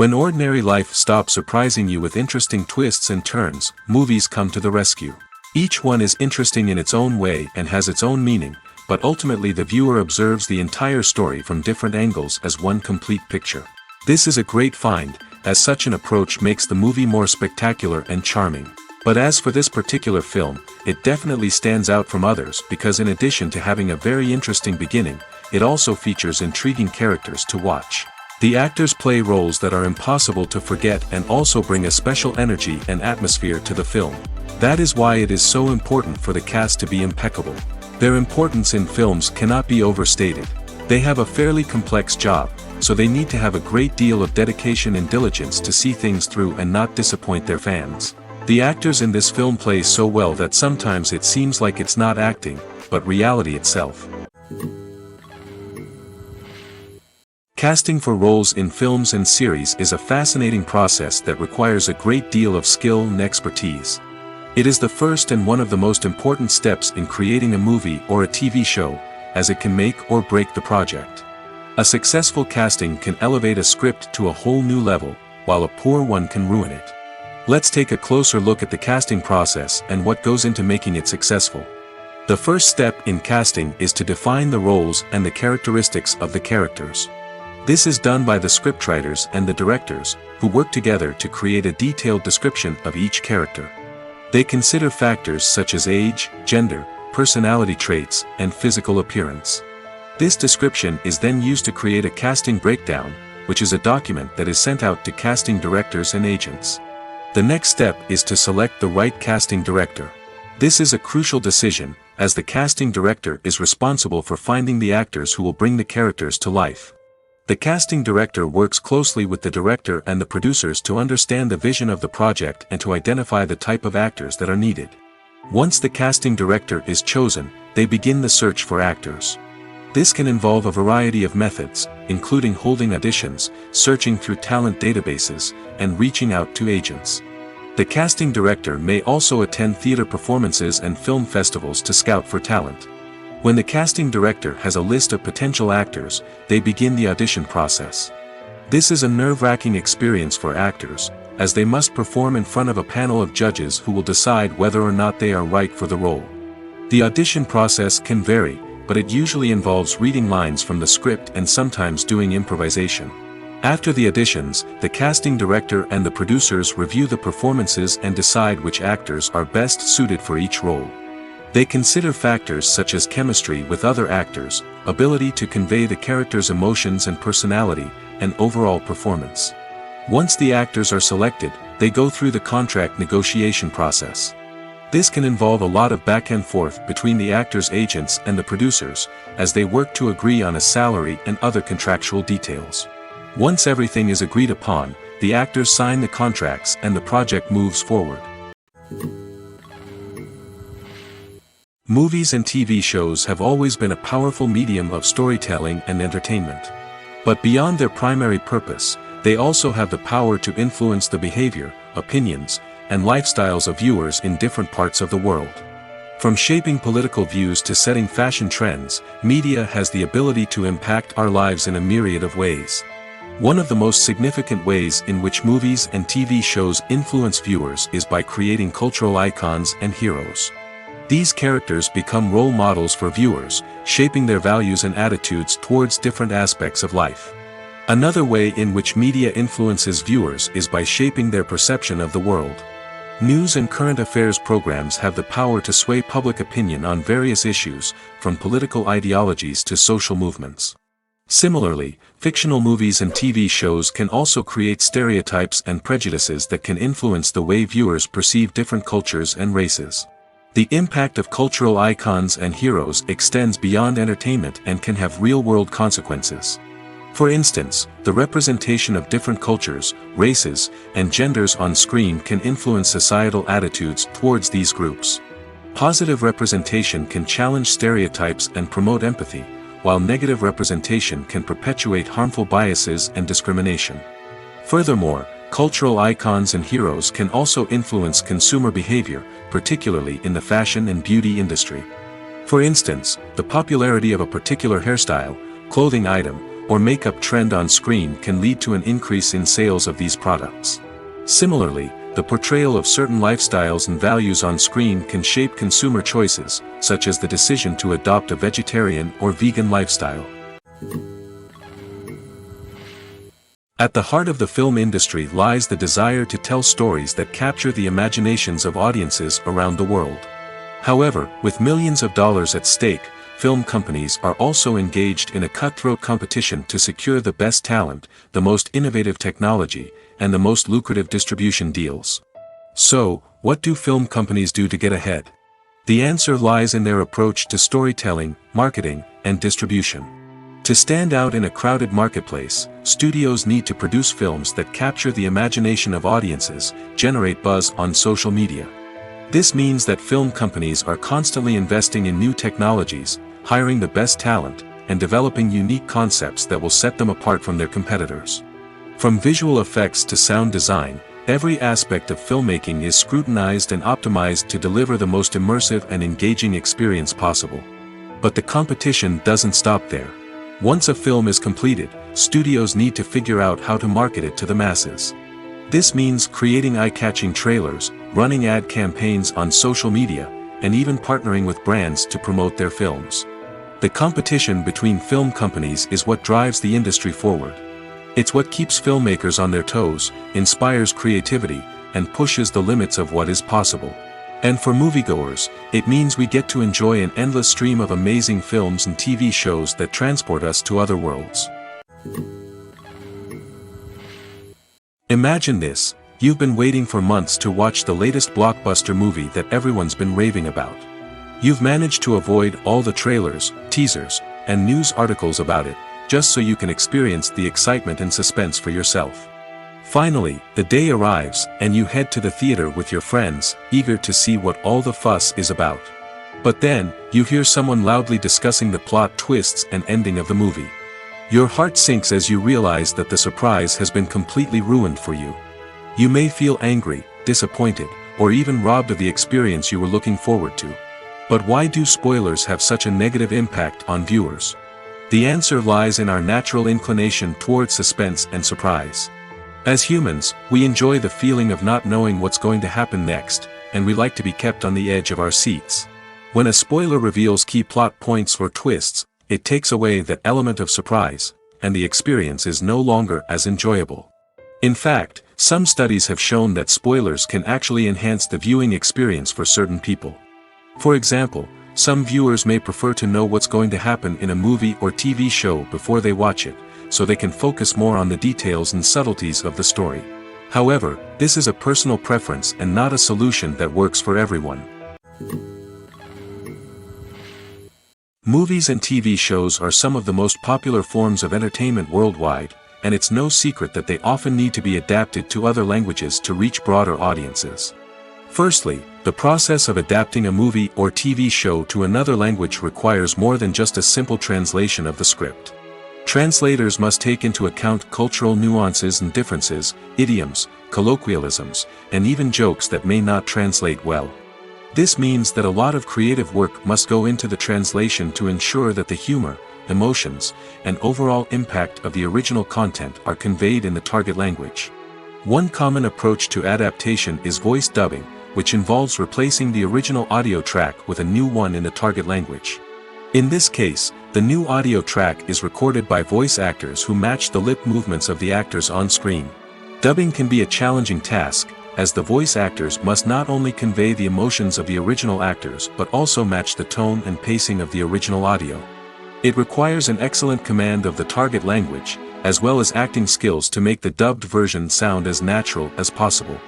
When ordinary life stops surprising you with interesting twists and turns, movies come to the rescue. Each one is interesting in its own way and has its own meaning, but ultimately the viewer observes the entire story from different angles as one complete picture. This is a great find, as such an approach makes the movie more spectacular and charming. But as for this particular film, it definitely stands out from others because in addition to having a very interesting beginning, it also features intriguing characters to watch. The actors play roles that are impossible to forget and also bring a special energy and atmosphere to the film. That is why it is so important for the cast to be impeccable. Their importance in films cannot be overstated. They have a fairly complex job, so they need to have a great deal of dedication and diligence to see things through and not disappoint their fans. The actors in this film play so well that sometimes it seems like it's not acting, but reality itself. Casting for roles in films and series is a fascinating process that requires a great deal of skill and expertise. It is the first and one of the most important steps in creating a movie or a TV show, as it can make or break the project. A successful casting can elevate a script to a whole new level, while a poor one can ruin it. Let's take a closer look at the casting process and what goes into making it successful. The first step in casting is to define the roles and the characteristics of the characters. This is done by the scriptwriters and the directors, who work together to create a detailed description of each character. They consider factors such as age, gender, personality traits, and physical appearance. This description is then used to create a casting breakdown, which is a document that is sent out to casting directors and agents. The next step is to select the right casting director. This is a crucial decision, as the casting director is responsible for finding the actors who will bring the characters to life. The casting director works closely with the director and the producers to understand the vision of the project and to identify the type of actors that are needed. Once the casting director is chosen, they begin the search for actors. This can involve a variety of methods, including holding auditions, searching through talent databases, and reaching out to agents. The casting director may also attend theater performances and film festivals to scout for talent. When the casting director has a list of potential actors, they begin the audition process. This is a nerve-wracking experience for actors, as they must perform in front of a panel of judges who will decide whether or not they are right for the role. The audition process can vary, but it usually involves reading lines from the script and sometimes doing improvisation. After the auditions, the casting director and the producers review the performances and decide which actors are best suited for each role. They consider factors such as chemistry with other actors, ability to convey the character's emotions and personality, and overall performance. Once the actors are selected, they go through the contract negotiation process. This can involve a lot of back and forth between the actors' agents and the producers, as they work to agree on a salary and other contractual details. Once everything is agreed upon, the actors sign the contracts and the project moves forward. Movies and TV shows have always been a powerful medium of storytelling and entertainment. But beyond their primary purpose, they also have the power to influence the behavior, opinions, and lifestyles of viewers in different parts of the world. From shaping political views to setting fashion trends, media has the ability to impact our lives in a myriad of ways. One of the most significant ways in which movies and TV shows influence viewers is by creating cultural icons and heroes. These characters become role models for viewers, shaping their values and attitudes towards different aspects of life. Another way in which media influences viewers is by shaping their perception of the world. News and current affairs programs have the power to sway public opinion on various issues, from political ideologies to social movements. Similarly, fictional movies and TV shows can also create stereotypes and prejudices that can influence the way viewers perceive different cultures and races. The impact of cultural icons and heroes extends beyond entertainment and can have real-world consequences. For instance, the representation of different cultures, races, and genders on screen can influence societal attitudes towards these groups. Positive representation can challenge stereotypes and promote empathy, while negative representation can perpetuate harmful biases and discrimination. Furthermore, cultural icons and heroes can also influence consumer behavior, particularly in the fashion and beauty industry. For instance, the popularity of a particular hairstyle, clothing item, or makeup trend on screen can lead to an increase in sales of these products. Similarly, the portrayal of certain lifestyles and values on screen can shape consumer choices, such as the decision to adopt a vegetarian or vegan lifestyle. At the heart of the film industry lies the desire to tell stories that capture the imaginations of audiences around the world. However, with millions of dollars at stake, film companies are also engaged in a cutthroat competition to secure the best talent, the most innovative technology, and the most lucrative distribution deals. So, what do film companies do to get ahead? The answer lies in their approach to storytelling, marketing, and distribution. To stand out in a crowded marketplace, studios need to produce films that capture the imagination of audiences, generate buzz on social media. This means that film companies are constantly investing in new technologies, hiring the best talent, and developing unique concepts that will set them apart from their competitors. From visual effects to sound design, every aspect of filmmaking is scrutinized and optimized to deliver the most immersive and engaging experience possible. But the competition doesn't stop there. Once a film is completed, studios need to figure out how to market it to the masses. This means creating eye-catching trailers, running ad campaigns on social media, and even partnering with brands to promote their films. The competition between film companies is what drives the industry forward. It's what keeps filmmakers on their toes, inspires creativity, and pushes the limits of what is possible. And for moviegoers, it means we get to enjoy an endless stream of amazing films and TV shows that transport us to other worlds. Imagine this: you've been waiting for months to watch the latest blockbuster movie that everyone's been raving about. You've managed to avoid all the trailers, teasers, and news articles about it, just so you can experience the excitement and suspense for yourself. Finally, the day arrives, and you head to the theater with your friends, eager to see what all the fuss is about. But then, you hear someone loudly discussing the plot twists and ending of the movie. Your heart sinks as you realize that the surprise has been completely ruined for you. You may feel angry, disappointed, or even robbed of the experience you were looking forward to. But why do spoilers have such a negative impact on viewers? The answer lies in our natural inclination toward suspense and surprise. As humans, we enjoy the feeling of not knowing what's going to happen next, and we like to be kept on the edge of our seats. When a spoiler reveals key plot points or twists, it takes away that element of surprise, and the experience is no longer as enjoyable. In fact, some studies have shown that spoilers can actually enhance the viewing experience for certain people. For example, some viewers may prefer to know what's going to happen in a movie or TV show before they watch it, so they can focus more on the details and subtleties of the story. However, this is a personal preference and not a solution that works for everyone. Movies and TV shows are some of the most popular forms of entertainment worldwide, and it's no secret that they often need to be adapted to other languages to reach broader audiences. Firstly, the process of adapting a movie or TV show to another language requires more than just a simple translation of the script. Translators must take into account cultural nuances and differences, idioms, colloquialisms, and even jokes that may not translate well. This means that a lot of creative work must go into the translation to ensure that the humor, emotions, and overall impact of the original content are conveyed in the target language. One common approach to adaptation is voice dubbing, which involves replacing the original audio track with a new one in the target language. In this case, the new audio track is recorded by voice actors who match the lip movements of the actors on screen. Dubbing can be a challenging task, as the voice actors must not only convey the emotions of the original actors but also match the tone and pacing of the original audio. It requires an excellent command of the target language, as well as acting skills to make the dubbed version sound as natural as possible.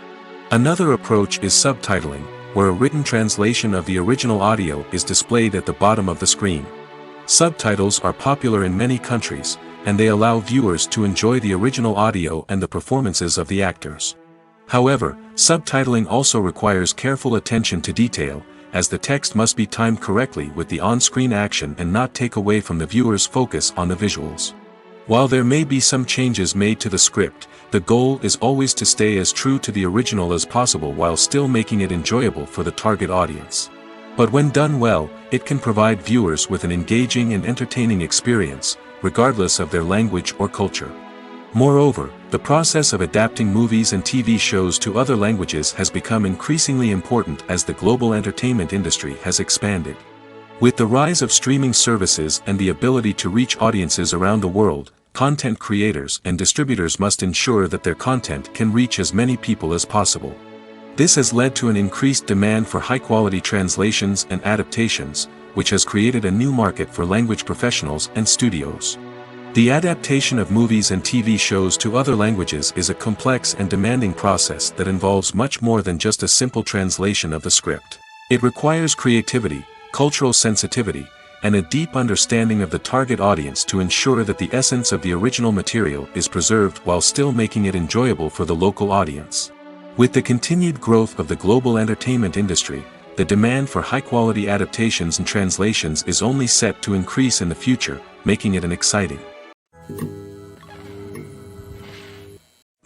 Another approach is subtitling, where a written translation of the original audio is displayed at the bottom of the screen. Subtitles are popular in many countries, and they allow viewers to enjoy the original audio and the performances of the actors. However, subtitling also requires careful attention to detail, as the text must be timed correctly with the on-screen action and not take away from the viewer's focus on the visuals. While there may be some changes made to the script, the goal is always to stay as true to the original as possible while still making it enjoyable for the target audience. But when done well, it can provide viewers with an engaging and entertaining experience, regardless of their language or culture. Moreover, the process of adapting movies and TV shows to other languages has become increasingly important as the global entertainment industry has expanded. With the rise of streaming services and the ability to reach audiences around the world, content creators and distributors must ensure that their content can reach as many people as possible. This has led to an increased demand for high-quality translations and adaptations, which has created a new market for language professionals and studios. The adaptation of movies and TV shows to other languages is a complex and demanding process that involves much more than just a simple translation of the script. It requires creativity, cultural sensitivity, and a deep understanding of the target audience to ensure that the essence of the original material is preserved while still making it enjoyable for the local audience. With the continued growth of the global entertainment industry, the demand for high-quality adaptations and translations is only set to increase in the future, making it an exciting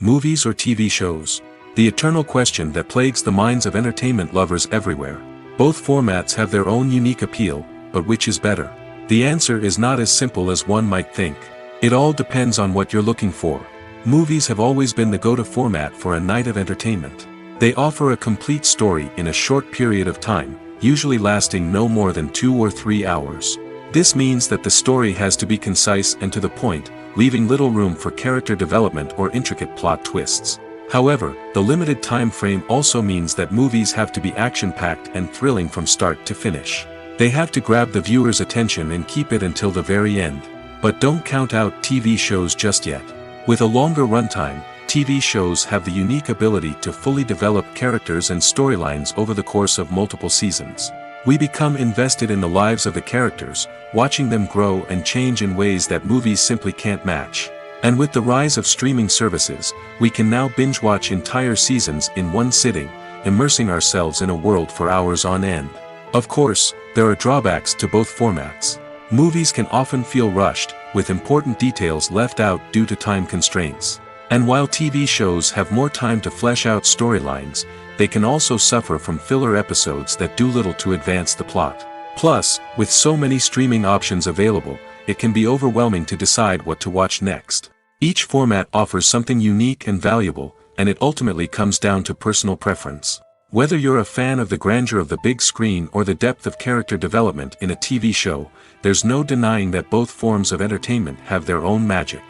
movies or TV shows. The eternal question that plagues the minds of entertainment lovers everywhere. Both formats have their own unique appeal, but which is better? The answer is not as simple as one might think. It all depends on what you're looking for. Movies have always been the go-to format for a night of entertainment. They offer a complete story in a short period of time, usually lasting no more than 2 or 3 hours. This means that the story has to be concise and to the point, leaving little room for character development or intricate plot twists. However, the limited time frame also means that movies have to be action-packed and thrilling from start to finish. They have to grab the viewer's attention and keep it until the very end. But don't count out TV shows just yet. With a longer runtime, TV shows have the unique ability to fully develop characters and storylines over the course of multiple seasons. We become invested in the lives of the characters, watching them grow and change in ways that movies simply can't match. And with the rise of streaming services, we can now binge-watch entire seasons in one sitting, immersing ourselves in a world for hours on end. Of course, there are drawbacks to both formats. Movies can often feel rushed, with important details left out due to time constraints. And while TV shows have more time to flesh out storylines, they can also suffer from filler episodes that do little to advance the plot. Plus, with so many streaming options available, it can be overwhelming to decide what to watch next. Each format offers something unique and valuable, and it ultimately comes down to personal preference. Whether you're a fan of the grandeur of the big screen or the depth of character development in a TV show, there's no denying that both forms of entertainment have their own magic.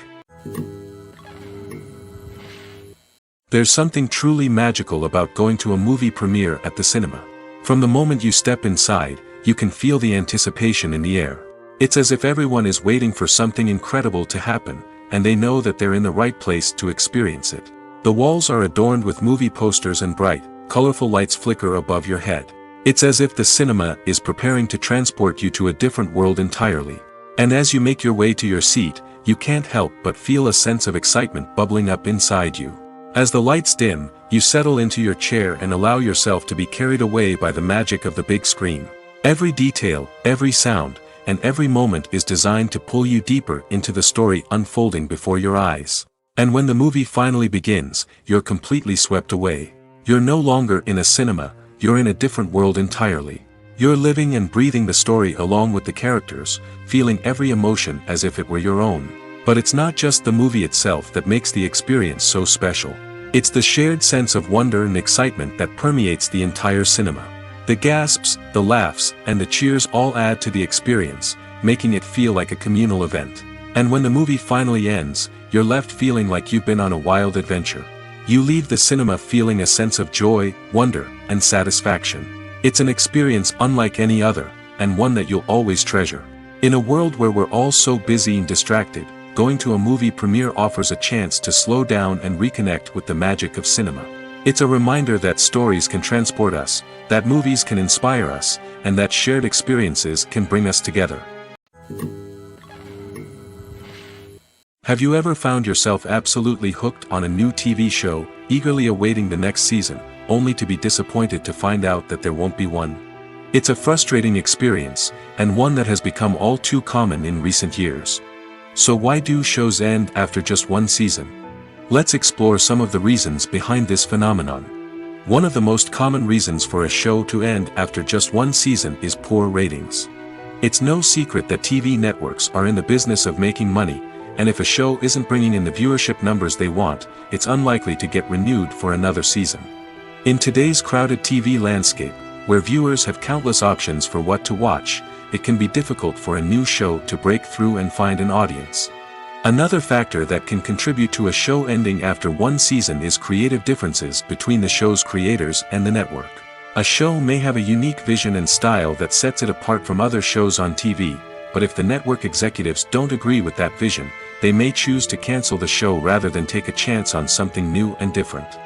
There's something truly magical about going to a movie premiere at the cinema. From the moment you step inside, you can feel the anticipation in the air. It's as if everyone is waiting for something incredible to happen, and they know that they're in the right place to experience it. The walls are adorned with movie posters and bright, colorful lights flicker above your head. It's as if the cinema is preparing to transport you to a different world entirely. And as you make your way to your seat, you can't help but feel a sense of excitement bubbling up inside you. As the lights dim, you settle into your chair and allow yourself to be carried away by the magic of the big screen. Every detail, every sound, and every moment is designed to pull you deeper into the story unfolding before your eyes. And when the movie finally begins, you're completely swept away. You're no longer in a cinema, you're in a different world entirely. You're living and breathing the story along with the characters, feeling every emotion as if it were your own. But it's not just the movie itself that makes the experience so special. It's the shared sense of wonder and excitement that permeates the entire cinema. The gasps, the laughs, and the cheers all add to the experience, making it feel like a communal event. And when the movie finally ends, you're left feeling like you've been on a wild adventure. You leave the cinema feeling a sense of joy, wonder, and satisfaction. It's an experience unlike any other, and one that you'll always treasure. In a world where we're all so busy and distracted, going to a movie premiere offers a chance to slow down and reconnect with the magic of cinema. It's a reminder that stories can transport us, that movies can inspire us, and that shared experiences can bring us together. Have you ever found yourself absolutely hooked on a new TV show, eagerly awaiting the next season, only to be disappointed to find out that there won't be one? It's a frustrating experience, and one that has become all too common in recent years. So why do shows end after just one season? Let's explore some of the reasons behind this phenomenon. One of the most common reasons for a show to end after just one season is poor ratings. It's no secret that TV networks are in the business of making money, and if a show isn't bringing in the viewership numbers they want, it's unlikely to get renewed for another season. In today's crowded TV landscape, where viewers have countless options for what to watch, it can be difficult for a new show to break through and find an audience. Another factor that can contribute to a show ending after one season is creative differences between the show's creators and the network. A show may have a unique vision and style that sets it apart from other shows on TV, but if the network executives don't agree with that vision, they may choose to cancel the show rather than take a chance on something new and different.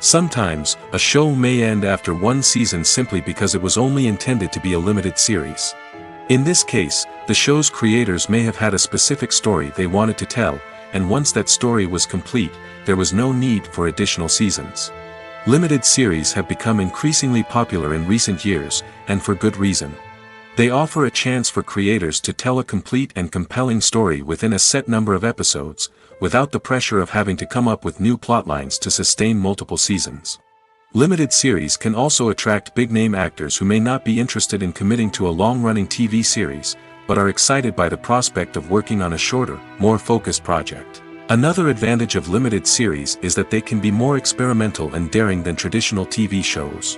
Sometimes, a show may end after one season simply because it was only intended to be a limited series. In this case, the show's creators may have had a specific story they wanted to tell, and once that story was complete, there was no need for additional seasons. Limited series have become increasingly popular in recent years, and for good reason. They offer a chance for creators to tell a complete and compelling story within a set number of episodes, without the pressure of having to come up with new plotlines to sustain multiple seasons. Limited series can also attract big-name actors who may not be interested in committing to a long-running TV series, but are excited by the prospect of working on a shorter, more focused project. Another advantage of limited series is that they can be more experimental and daring than traditional TV shows.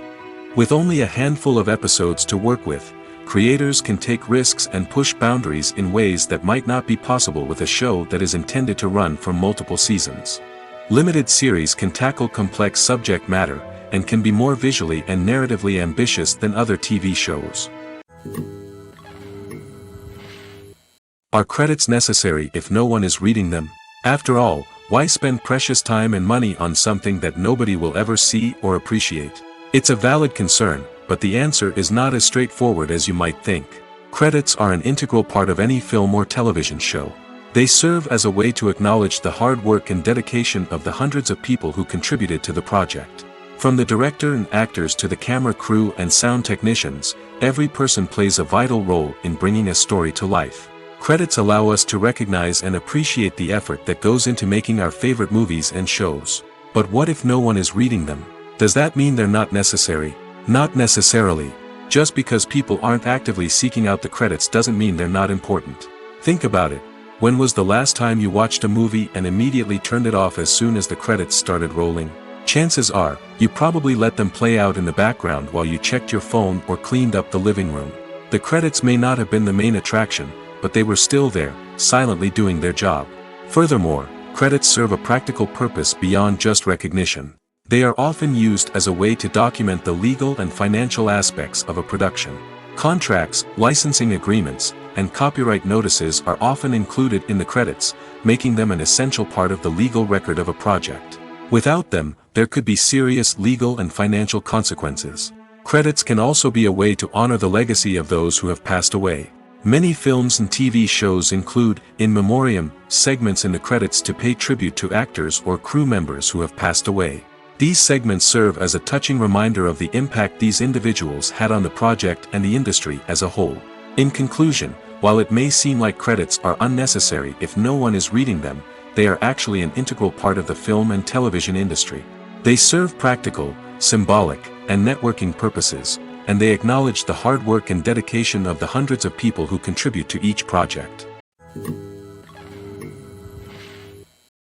With only a handful of episodes to work with, creators can take risks and push boundaries in ways that might not be possible with a show that is intended to run for multiple seasons. Limited series can tackle complex subject matter, and can be more visually and narratively ambitious than other TV shows. Are credits necessary if no one is reading them? After all, why spend precious time and money on something that nobody will ever see or appreciate? It's a valid concern, but the answer is not as straightforward as you might think. Credits are an integral part of any film or television show. They serve as a way to acknowledge the hard work and dedication of the hundreds of people who contributed to the project. From the director and actors to the camera crew and sound technicians, every person plays a vital role in bringing a story to life. Credits allow us to recognize and appreciate the effort that goes into making our favorite movies and shows. But what if no one is reading them? Does that mean they're not necessary? Not necessarily. Just because people aren't actively seeking out the credits doesn't mean they're not important. Think about it. When was the last time you watched a movie and immediately turned it off as soon as the credits started rolling? Chances are, you probably let them play out in the background while you checked your phone or cleaned up the living room. The credits may not have been the main attraction, but they were still there, silently doing their job. Furthermore, credits serve a practical purpose beyond just recognition. They are often used as a way to document the legal and financial aspects of a production. Contracts, licensing agreements, and copyright notices are often included in the credits, making them an essential part of the legal record of a project. Without them, there could be serious legal and financial consequences. Credits can also be a way to honor the legacy of those who have passed away. Many films and TV shows include, in memoriam, segments in the credits to pay tribute to actors or crew members who have passed away. These segments serve as a touching reminder of the impact these individuals had on the project and the industry as a whole. In conclusion, while it may seem like credits are unnecessary if no one is reading them, they are actually an integral part of the film and television industry. They serve practical, symbolic, and networking purposes, and they acknowledge the hard work and dedication of the hundreds of people who contribute to each project.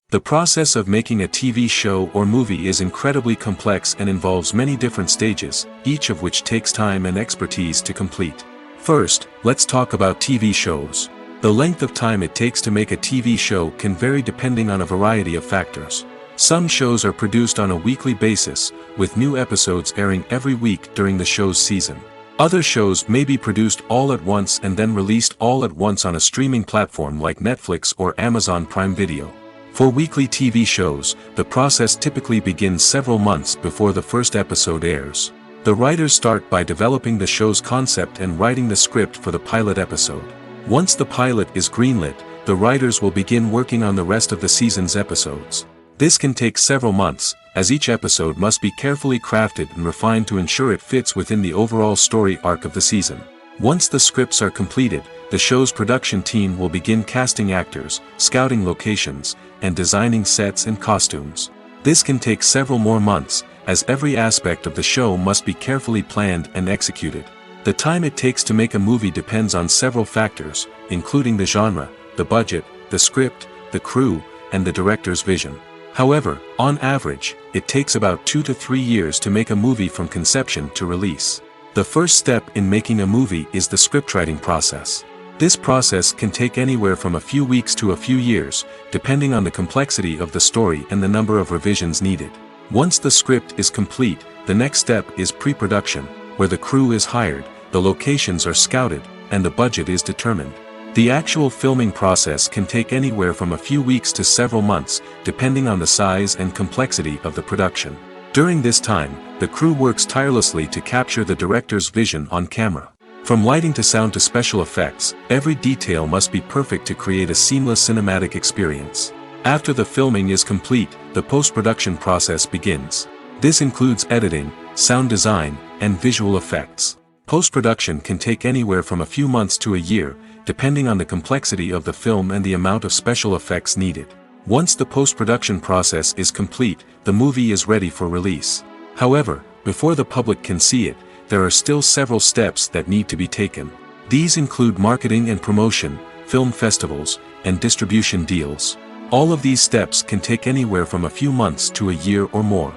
The process of making a TV show or movie is incredibly complex and involves many different stages, each of which takes time and expertise to complete. First, let's talk about TV shows. The length of time it takes to make a TV show can vary depending on a variety of factors. Some shows are produced on a weekly basis, with new episodes airing every week during the show's season. Other shows may be produced all at once and then released all at once on a streaming platform like Netflix or Amazon Prime Video. For weekly TV shows, the process typically begins several months before the first episode airs. The writers start by developing the show's concept and writing the script for the pilot episode. Once the pilot is greenlit, the writers will begin working on the rest of the season's episodes. This can take several months, as each episode must be carefully crafted and refined to ensure it fits within the overall story arc of the season. Once the scripts are completed, the show's production team will begin casting actors, scouting locations, and designing sets and costumes. This can take several more months, as every aspect of the show must be carefully planned and executed. The time it takes to make a movie depends on several factors, including the genre, the budget, the script, the crew, and the director's vision. However, on average, it takes about 2 to 3 years to make a movie from conception to release. The first step in making a movie is the scriptwriting process. This process can take anywhere from a few weeks to a few years, depending on the complexity of the story and the number of revisions needed. Once the script is complete, the next step is pre-production, where the crew is hired, the locations are scouted, and the budget is determined. The actual filming process can take anywhere from a few weeks to several months, depending on the size and complexity of the production. During this time, the crew works tirelessly to capture the director's vision on camera. From lighting to sound to special effects, every detail must be perfect to create a seamless cinematic experience. After the filming is complete, the post-production process begins. This includes editing, sound design, and visual effects. Post-production can take anywhere from a few months to a year, depending on the complexity of the film and the amount of special effects needed. Once the post-production process is complete, the movie is ready for release. However, before the public can see it, there are still several steps that need to be taken. These include marketing and promotion, film festivals, and distribution deals. All of these steps can take anywhere from a few months to a year or more.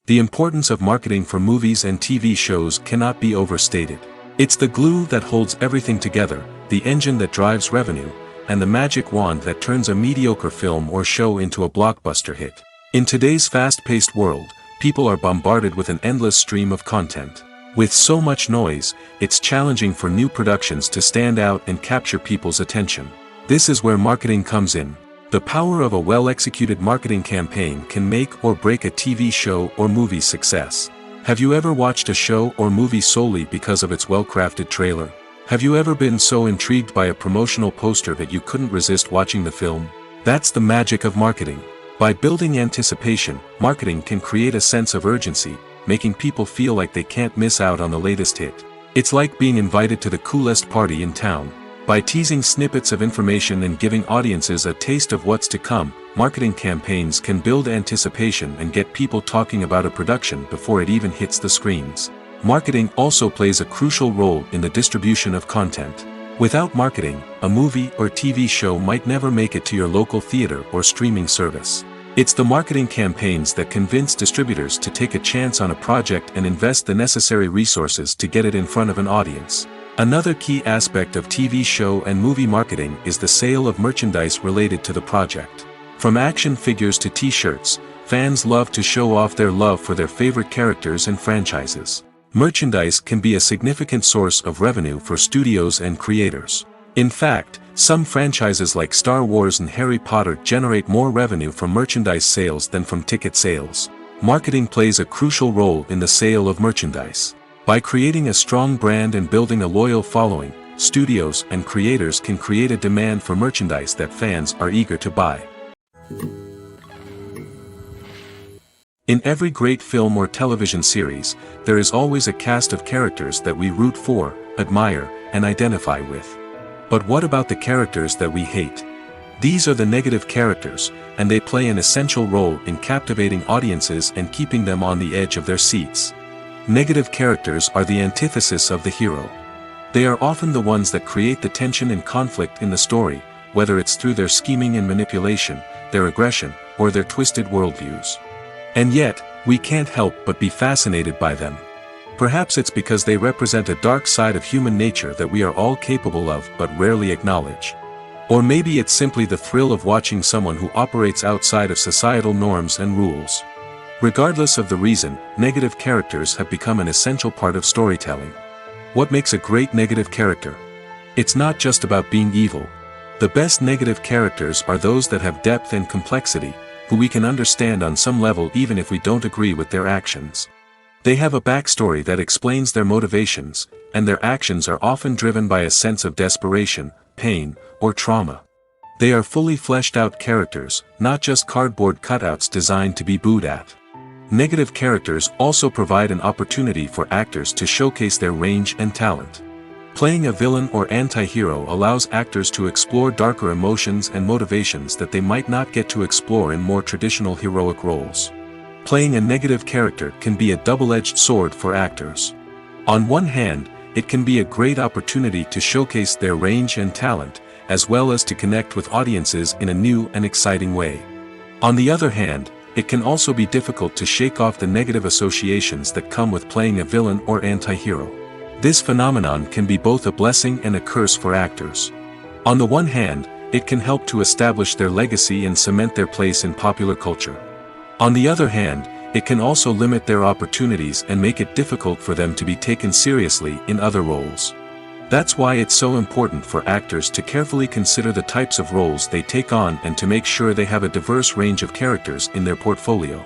The importance of marketing for movies and TV shows cannot be overstated. It's the glue that holds everything together, the engine that drives revenue, and the magic wand that turns a mediocre film or show into a blockbuster hit. In today's fast-paced world, people are bombarded with an endless stream of content. With so much noise, it's challenging for new productions to stand out and capture people's attention. This is where marketing comes in. The power of a well-executed marketing campaign can make or break a TV show or movie's success. Have you ever watched a show or movie solely because of its well-crafted trailer? Have you ever been so intrigued by a promotional poster that you couldn't resist watching the film? That's the magic of marketing. By building anticipation, marketing can create a sense of urgency, making people feel like they can't miss out on the latest hit. It's like being invited to the coolest party in town. By teasing snippets of information and giving audiences a taste of what's to come, marketing campaigns can build anticipation and get people talking about a production before it even hits the screens. Marketing also plays a crucial role in the distribution of content. Without marketing, a movie or TV show might never make it to your local theater or streaming service. It's the marketing campaigns that convince distributors to take a chance on a project and invest the necessary resources to get it in front of an audience. Another key aspect of TV show and movie marketing is the sale of merchandise related to the project. From action figures to t-shirts, fans love to show off their love for their favorite characters and franchises. Merchandise can be a significant source of revenue for studios and creators. In fact, some franchises like Star Wars and Harry Potter generate more revenue from merchandise sales than from ticket sales. Marketing plays a crucial role in the sale of merchandise. By creating a strong brand and building a loyal following, studios and creators can create a demand for merchandise that fans are eager to buy. In every great film or television series, there is always a cast of characters that we root for, admire, and identify with. But what about the characters that we hate? These are the negative characters, and they play an essential role in captivating audiences and keeping them on the edge of their seats. Negative characters are the antithesis of the hero. They are often the ones that create the tension and conflict in the story, whether it's through their scheming and manipulation, their aggression, or their twisted worldviews. And yet, we can't help but be fascinated by them. Perhaps it's because they represent a dark side of human nature that we are all capable of but rarely acknowledge. Or maybe it's simply the thrill of watching someone who operates outside of societal norms and rules. Regardless of the reason, negative characters have become an essential part of storytelling. What makes a great negative character? It's not just about being evil. The best negative characters are those that have depth and complexity, who we can understand on some level even if we don't agree with their actions. They have a backstory that explains their motivations, and their actions are often driven by a sense of desperation, pain, or trauma. They are fully fleshed out characters, not just cardboard cutouts designed to be booed at. Negative characters also provide an opportunity for actors to showcase their range and talent. Playing a villain or anti-hero allows actors to explore darker emotions and motivations that they might not get to explore in more traditional heroic roles. Playing a negative character can be a double-edged sword for actors. On one hand, it can be a great opportunity to showcase their range and talent, as well as to connect with audiences in a new and exciting way. On the other hand, it can also be difficult to shake off the negative associations that come with playing a villain or anti-hero. This phenomenon can be both a blessing and a curse for actors. On the one hand, it can help to establish their legacy and cement their place in popular culture. On the other hand, it can also limit their opportunities and make it difficult for them to be taken seriously in other roles. That's why it's so important for actors to carefully consider the types of roles they take on and to make sure they have a diverse range of characters in their portfolio.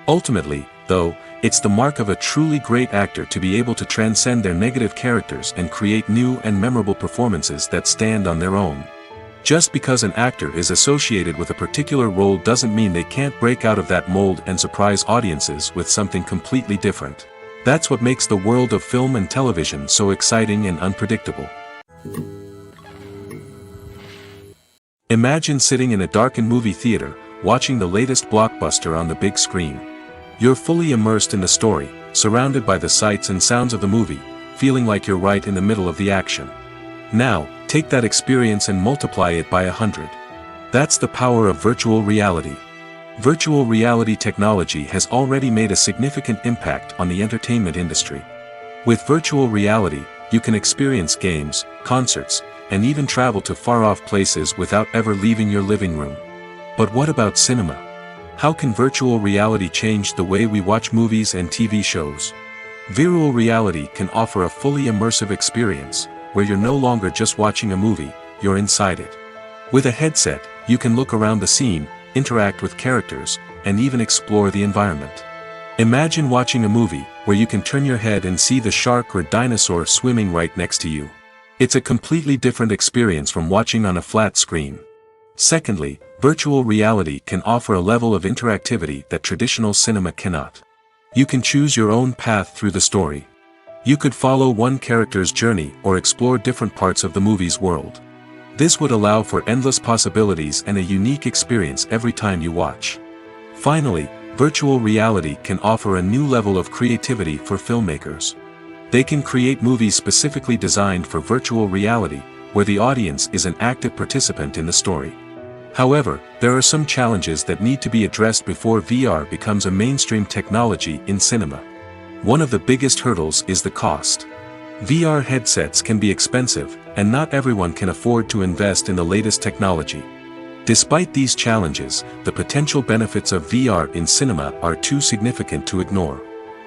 Ultimately, though, it's the mark of a truly great actor to be able to transcend their negative characters and create new and memorable performances that stand on their own. Just because an actor is associated with a particular role doesn't mean they can't break out of that mold and surprise audiences with something completely different. That's what makes the world of film and television so exciting and unpredictable. Imagine sitting in a darkened movie theater, watching the latest blockbuster on the big screen. You're fully immersed in the story, surrounded by the sights and sounds of the movie, feeling like you're right in the middle of the action. Now, take that experience and multiply it by 100. That's the power of virtual reality. Virtual reality technology has already made a significant impact on the entertainment industry. With virtual reality, you can experience games, concerts, and even travel to far-off places without ever leaving your living room. But what about cinema? How can virtual reality change the way we watch movies and TV shows? Virtual reality can offer a fully immersive experience, where you're no longer just watching a movie, you're inside it. With a headset, you can look around the scene, interact with characters, and even explore the environment. Imagine watching a movie where you can turn your head and see the shark or dinosaur swimming right next to you. It's a completely different experience from watching on a flat screen. Secondly, virtual reality can offer a level of interactivity that traditional cinema cannot. You can choose your own path through the story. You could follow one character's journey or explore different parts of the movie's world. This would allow for endless possibilities and a unique experience every time you watch. Finally, virtual reality can offer a new level of creativity for filmmakers. They can create movies specifically designed for virtual reality, where the audience is an active participant in the story. However, there are some challenges that need to be addressed before VR becomes a mainstream technology in cinema. One of the biggest hurdles is the cost. VR headsets can be expensive, and not everyone can afford to invest in the latest technology. Despite these challenges, the potential benefits of VR in cinema are too significant to ignore.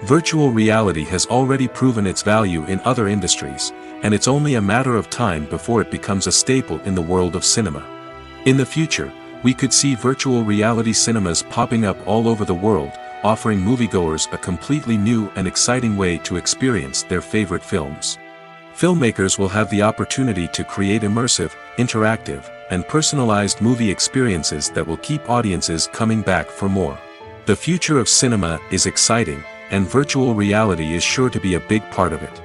Virtual reality has already proven its value in other industries, and it's only a matter of time before it becomes a staple in the world of cinema. In the future, we could see virtual reality cinemas popping up all over the world, offering moviegoers a completely new and exciting way to experience their favorite films. Filmmakers will have the opportunity to create immersive, interactive, and personalized movie experiences that will keep audiences coming back for more. The future of cinema is exciting, and virtual reality is sure to be a big part of it.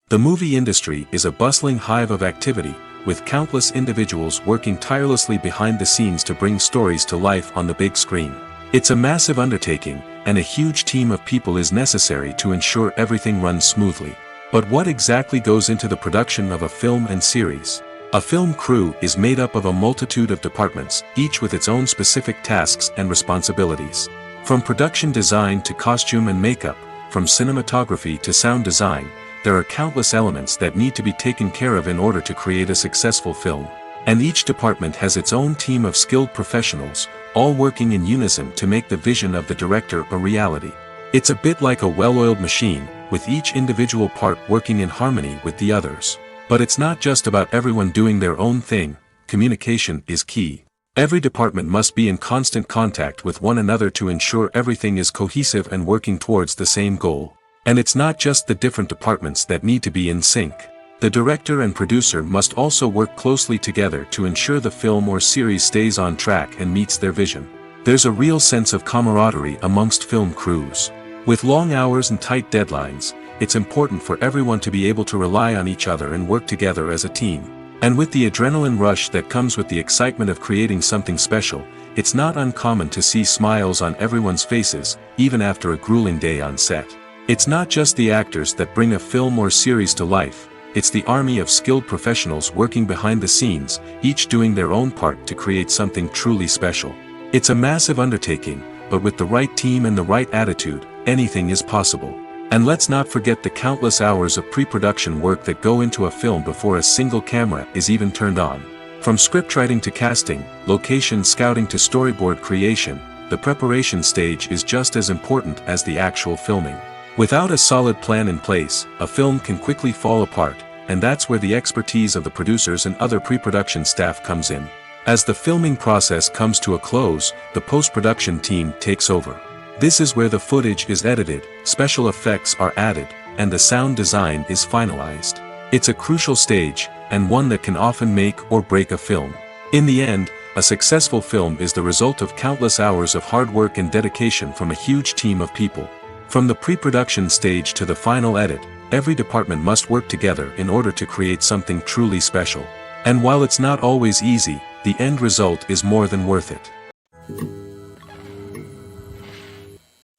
The movie industry is a bustling hive of activity, with countless individuals working tirelessly behind the scenes to bring stories to life on the big screen. It's a massive undertaking, and a huge team of people is necessary to ensure everything runs smoothly. But what exactly goes into the production of a film and series? A film crew is made up of a multitude of departments, each with its own specific tasks and responsibilities. From production design to costume and makeup, from cinematography to sound design, there are countless elements that need to be taken care of in order to create a successful film. And each department has its own team of skilled professionals, all working in unison to make the vision of the director a reality. It's a bit like a well-oiled machine, with each individual part working in harmony with the others. But it's not just about everyone doing their own thing. Communication is key. Every department must be in constant contact with one another to ensure everything is cohesive and working towards the same goal. And it's not just the different departments that need to be in sync. The director and producer must also work closely together to ensure the film or series stays on track and meets their vision. There's a real sense of camaraderie amongst film crews. With long hours and tight deadlines, it's important for everyone to be able to rely on each other and work together as a team. And with the adrenaline rush that comes with the excitement of creating something special, it's not uncommon to see smiles on everyone's faces, even after a grueling day on set. It's not just the actors that bring a film or series to life, it's the army of skilled professionals working behind the scenes, each doing their own part to create something truly special. It's a massive undertaking, but with the right team and the right attitude, anything is possible. And let's not forget the countless hours of pre-production work that go into a film before a single camera is even turned on. From scriptwriting to casting, location scouting to storyboard creation, the preparation stage is just as important as the actual filming. Without a solid plan in place, a film can quickly fall apart, and that's where the expertise of the producers and other pre-production staff comes in. As the filming process comes to a close, the post-production team takes over. This is where the footage is edited, special effects are added, and the sound design is finalized. It's a crucial stage, and one that can often make or break a film. In the end, a successful film is the result of countless hours of hard work and dedication from a huge team of people. From the pre-production stage to the final edit, every department must work together in order to create something truly special. And while it's not always easy, the end result is more than worth it.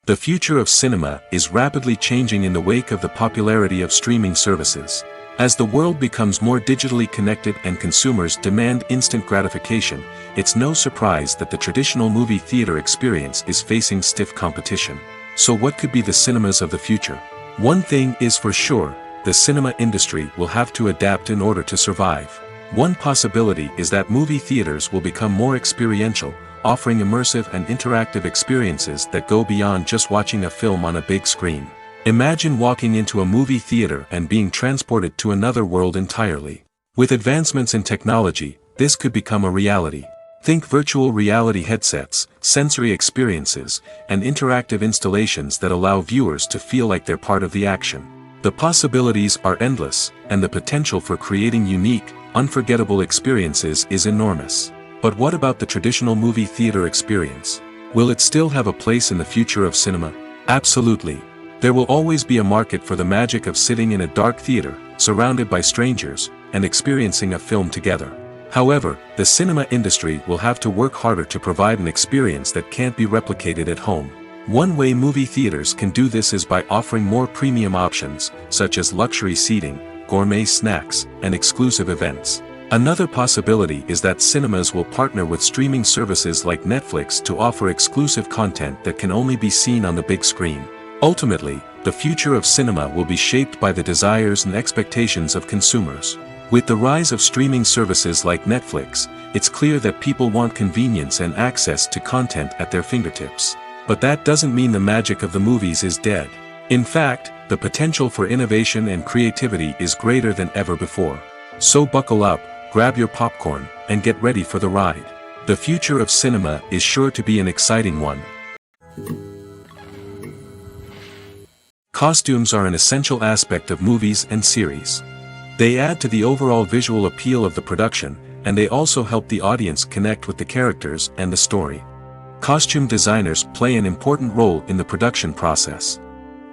The future of cinema is rapidly changing in the wake of the popularity of streaming services. As the world becomes more digitally connected and consumers demand instant gratification, it's no surprise that the traditional movie theater experience is facing stiff competition. So what could be the cinemas of the future? One thing is for sure, the cinema industry will have to adapt in order to survive. One possibility is that movie theaters will become more experiential, offering immersive and interactive experiences that go beyond just watching a film on a big screen. Imagine walking into a movie theater and being transported to another world entirely. With advancements in technology, this could become a reality. Think virtual reality headsets, sensory experiences, and interactive installations that allow viewers to feel like they're part of the action. The possibilities are endless, and the potential for creating unique, unforgettable experiences is enormous. But what about the traditional movie theater experience? Will it still have a place in the future of cinema? Absolutely. There will always be a market for the magic of sitting in a dark theater, surrounded by strangers, and experiencing a film together. However, the cinema industry will have to work harder to provide an experience that can't be replicated at home. One way movie theaters can do this is by offering more premium options, such as luxury seating, gourmet snacks, and exclusive events. Another possibility is that cinemas will partner with streaming services like Netflix to offer exclusive content that can only be seen on the big screen. Ultimately, the future of cinema will be shaped by the desires and expectations of consumers. With the rise of streaming services like Netflix, it's clear that people want convenience and access to content at their fingertips. But that doesn't mean the magic of the movies is dead. In fact, the potential for innovation and creativity is greater than ever before. So buckle up, grab your popcorn, and get ready for the ride. The future of cinema is sure to be an exciting one. Costumes are an essential aspect of movies and series. They add to the overall visual appeal of the production, and they also help the audience connect with the characters and the story. Costume designers play an important role in the production process.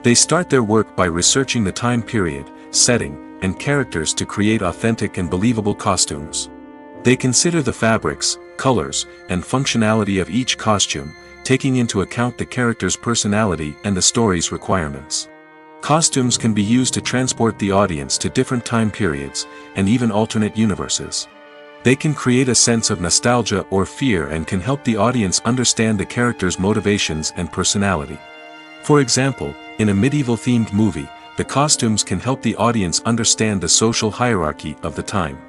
They start their work by researching the time period, setting, and characters to create authentic and believable costumes. They consider the fabrics, colors, and functionality of each costume, taking into account the character's personality and the story's requirements. Costumes can be used to transport the audience to different time periods, and even alternate universes. They can create a sense of nostalgia or fear and can help the audience understand the character's motivations and personality. For example, in a medieval-themed movie, the costumes can help the audience understand the social hierarchy of the time.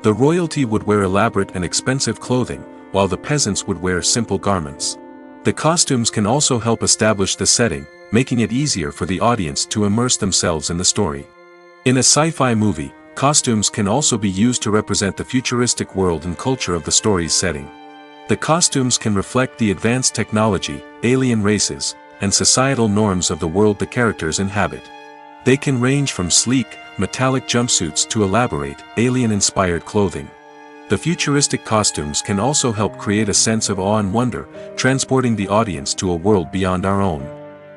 The royalty would wear elaborate and expensive clothing, while the peasants would wear simple garments. The costumes can also help establish the setting, making it easier for the audience to immerse themselves in the story. In a sci-fi movie, costumes can also be used to represent the futuristic world and culture of the story's setting. The costumes can reflect the advanced technology, alien races, and societal norms of the world the characters inhabit. They can range from sleek, metallic jumpsuits to elaborate, alien-inspired clothing. The futuristic costumes can also help create a sense of awe and wonder, transporting the audience to a world beyond our own.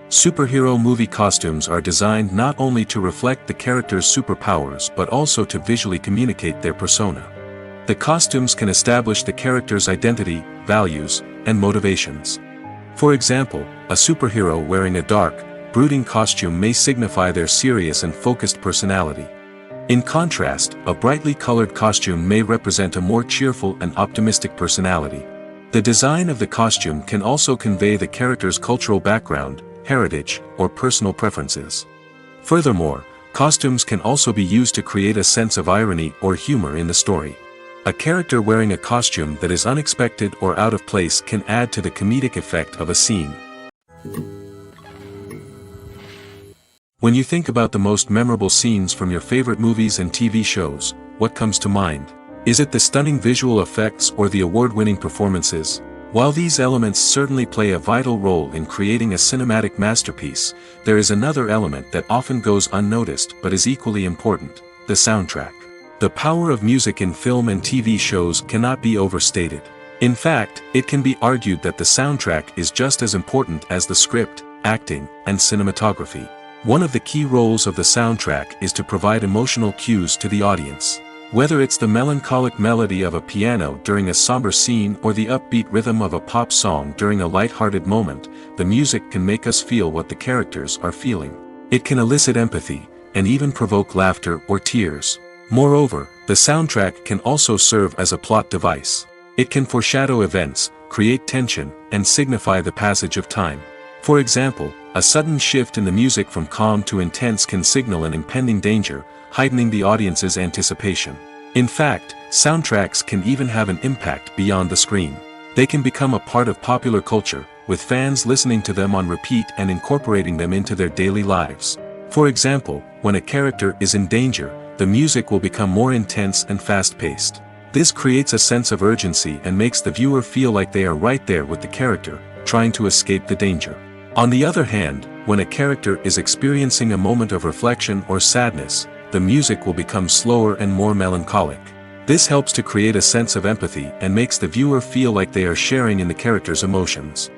Superhero movie costumes are designed not only to reflect the character's superpowers but also to visually communicate their persona. The costumes can establish the character's identity, values, and motivations. For example, a superhero wearing a dark, brooding costume may signify their serious and focused personality. In contrast, a brightly colored costume may represent a more cheerful and optimistic personality. The design of the costume can also convey the character's cultural background, heritage, or personal preferences. Furthermore, costumes can also be used to create a sense of irony or humor in the story. A character wearing a costume that is unexpected or out of place can add to the comedic effect of a scene. When you think about the most memorable scenes from your favorite movies and TV shows, what comes to mind? Is it the stunning visual effects or the award-winning performances? While these elements certainly play a vital role in creating a cinematic masterpiece, there is another element that often goes unnoticed but is equally important: the soundtrack. The power of music in film and TV shows cannot be overstated. In fact, it can be argued that the soundtrack is just as important as the script, acting, and cinematography. One of the key roles of the soundtrack is to provide emotional cues to the audience. Whether it's the melancholic melody of a piano during a somber scene or the upbeat rhythm of a pop song during a light-hearted moment, the music can make us feel what the characters are feeling. It can elicit empathy, and even provoke laughter or tears. Moreover, the soundtrack can also serve as a plot device. It can foreshadow events, create tension, and signify the passage of time. For example, a sudden shift in the music from calm to intense can signal an impending danger, heightening the audience's anticipation. In fact, soundtracks can even have an impact beyond the screen. They can become a part of popular culture, with fans listening to them on repeat and incorporating them into their daily lives. For example, when a character is in danger, the music will become more intense and fast-paced. This creates a sense of urgency and makes the viewer feel like they are right there with the character, trying to escape the danger. On the other hand, when a character is experiencing a moment of reflection or sadness, the music will become slower and more melancholic. This helps to create a sense of empathy and makes the viewer feel like they are sharing in the character's emotions.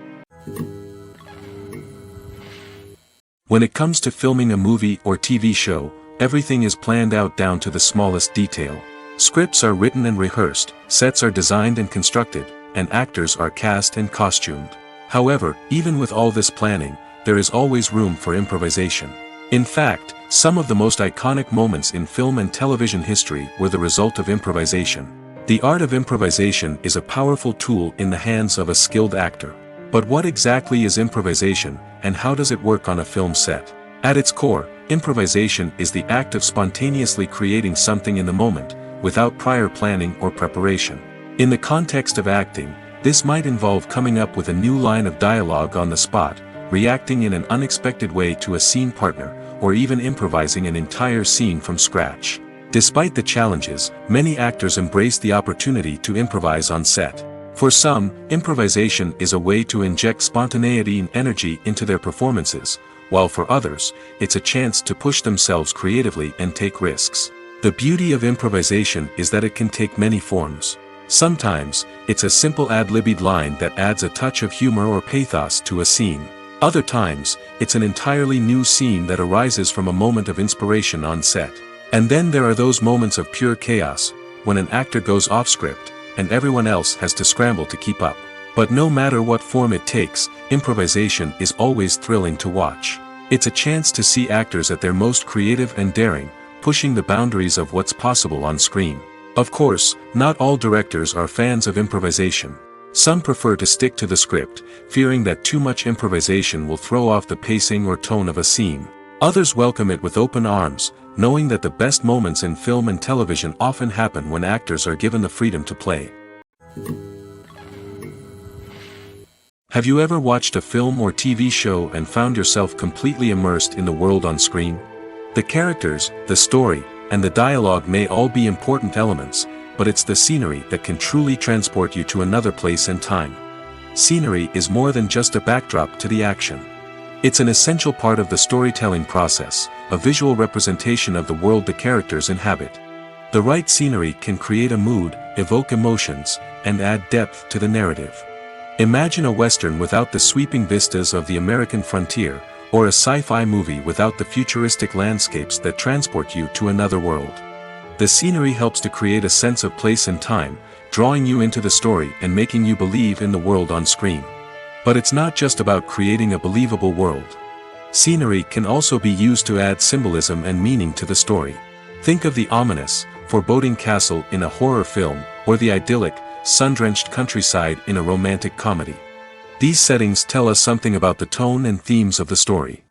When it comes to filming a movie or TV show, everything is planned out down to the smallest detail. Scripts are written and rehearsed, sets are designed and constructed, and actors are cast and costumed. However, even with all this planning, there is always room for improvisation. In fact, some of the most iconic moments in film and television history were the result of improvisation. The art of improvisation is a powerful tool in the hands of a skilled actor. But what exactly is improvisation, and how does it work on a film set? At its core, improvisation is the act of spontaneously creating something in the moment, without prior planning or preparation. In the context of acting, this might involve coming up with a new line of dialogue on the spot, reacting in an unexpected way to a scene partner, or even improvising an entire scene from scratch. Despite the challenges, many actors embrace the opportunity to improvise on set. For some, improvisation is a way to inject spontaneity and energy into their performances, while for others, it's a chance to push themselves creatively and take risks. The beauty of improvisation is that it can take many forms. Sometimes, it's a simple ad-libbed line that adds a touch of humor or pathos to a scene. Other times, it's an entirely new scene that arises from a moment of inspiration on set. And then there are those moments of pure chaos, when an actor goes off script, and everyone else has to scramble to keep up. But no matter what form it takes, improvisation is always thrilling to watch. It's a chance to see actors at their most creative and daring, pushing the boundaries of what's possible on screen. Of course, not all directors are fans of improvisation. Some prefer to stick to the script, fearing that too much improvisation will throw off the pacing or tone of a scene. Others welcome it with open arms, knowing that the best moments in film and television often happen when actors are given the freedom to play. Have you ever watched a film or TV show and found yourself completely immersed in the world on screen? The characters, the story, and the dialogue may all be important elements, but it's the scenery that can truly transport you to another place and time. Scenery is more than just a backdrop to the action. It's an essential part of the storytelling process, a visual representation of the world the characters inhabit. The right scenery can create a mood, evoke emotions, and add depth to the narrative. Imagine a western without the sweeping vistas of the American frontier, or a sci-fi movie without the futuristic landscapes that transport you to another world. The scenery helps to create a sense of place and time, drawing you into the story and making you believe in the world on screen. But it's not just about creating a believable world. Scenery can also be used to add symbolism and meaning to the story. Think of the ominous, foreboding castle in a horror film, or the idyllic, sun-drenched countryside in a romantic comedy. These settings tell us something about the tone and themes of the story.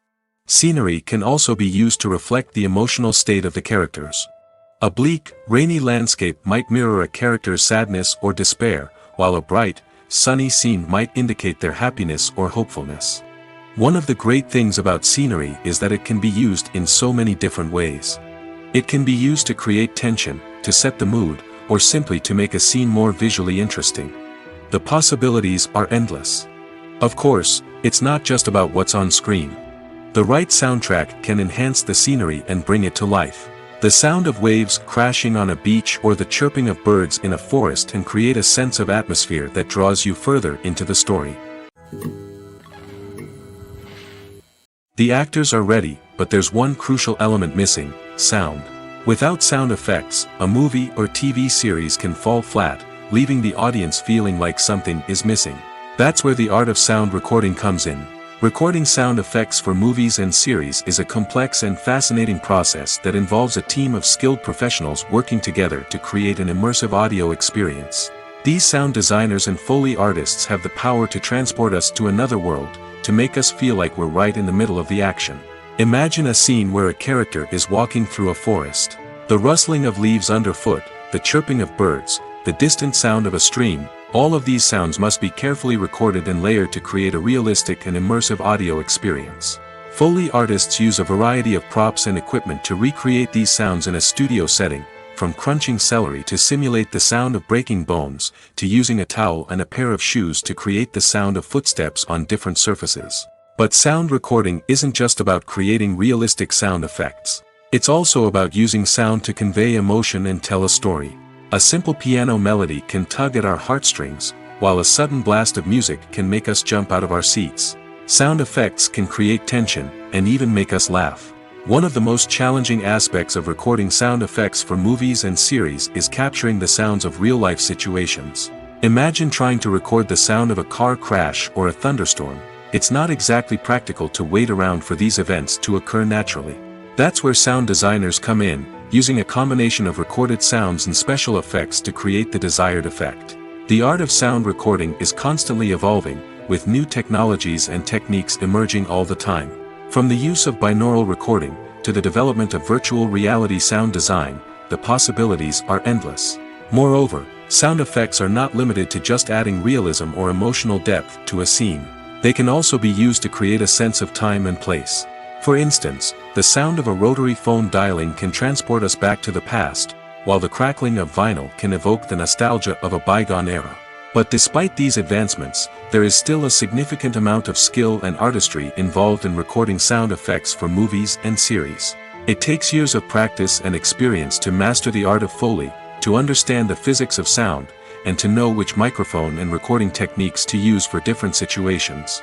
Scenery can also be used to reflect the emotional state of the characters. A bleak, rainy landscape might mirror a character's sadness or despair, while a bright, sunny scene might indicate their happiness or hopefulness. One of the great things about scenery is that it can be used in so many different ways. It can be used to create tension, to set the mood, or simply to make a scene more visually interesting. The possibilities are endless. Of course, it's not just about what's on screen. The right soundtrack can enhance the scenery and bring it to life. The sound of waves crashing on a beach or the chirping of birds in a forest can create a sense of atmosphere that draws you further into the story. The actors are ready, but there's one crucial element missing: sound. Without sound effects, a movie or TV series can fall flat, leaving the audience feeling like something is missing. That's where the art of sound recording comes in. Recording sound effects for movies and series is a complex and fascinating process that involves a team of skilled professionals working together to create an immersive audio experience. These sound designers and Foley artists have the power to transport us to another world, to make us feel like we're right in the middle of the action. Imagine a scene where a character is walking through a forest. The rustling of leaves underfoot, the chirping of birds, the distant sound of a stream, all of these sounds must be carefully recorded and layered to create a realistic and immersive audio experience. Foley artists use a variety of props and equipment to recreate these sounds in a studio setting, from crunching celery to simulate the sound of breaking bones, to using a towel and a pair of shoes to create the sound of footsteps on different surfaces. But sound recording isn't just about creating realistic sound effects. It's also about using sound to convey emotion and tell a story. A simple piano melody can tug at our heartstrings, while a sudden blast of music can make us jump out of our seats. Sound effects can create tension, and even make us laugh. One of the most challenging aspects of recording sound effects for movies and series is capturing the sounds of real-life situations. Imagine trying to record the sound of a car crash or a thunderstorm. It's not exactly practical to wait around for these events to occur naturally. That's where sound designers come in, using a combination of recorded sounds and special effects to create the desired effect. The art of sound recording is constantly evolving, with new technologies and techniques emerging all the time. From the use of binaural recording, to the development of virtual reality sound design, the possibilities are endless. Moreover, sound effects are not limited to just adding realism or emotional depth to a scene. They can also be used to create a sense of time and place. For instance, the sound of a rotary phone dialing can transport us back to the past, while the crackling of vinyl can evoke the nostalgia of a bygone era. But despite these advancements, there is still a significant amount of skill and artistry involved in recording sound effects for movies and series. It takes years of practice and experience to master the art of Foley, to understand the physics of sound, and to know which microphone and recording techniques to use for different situations.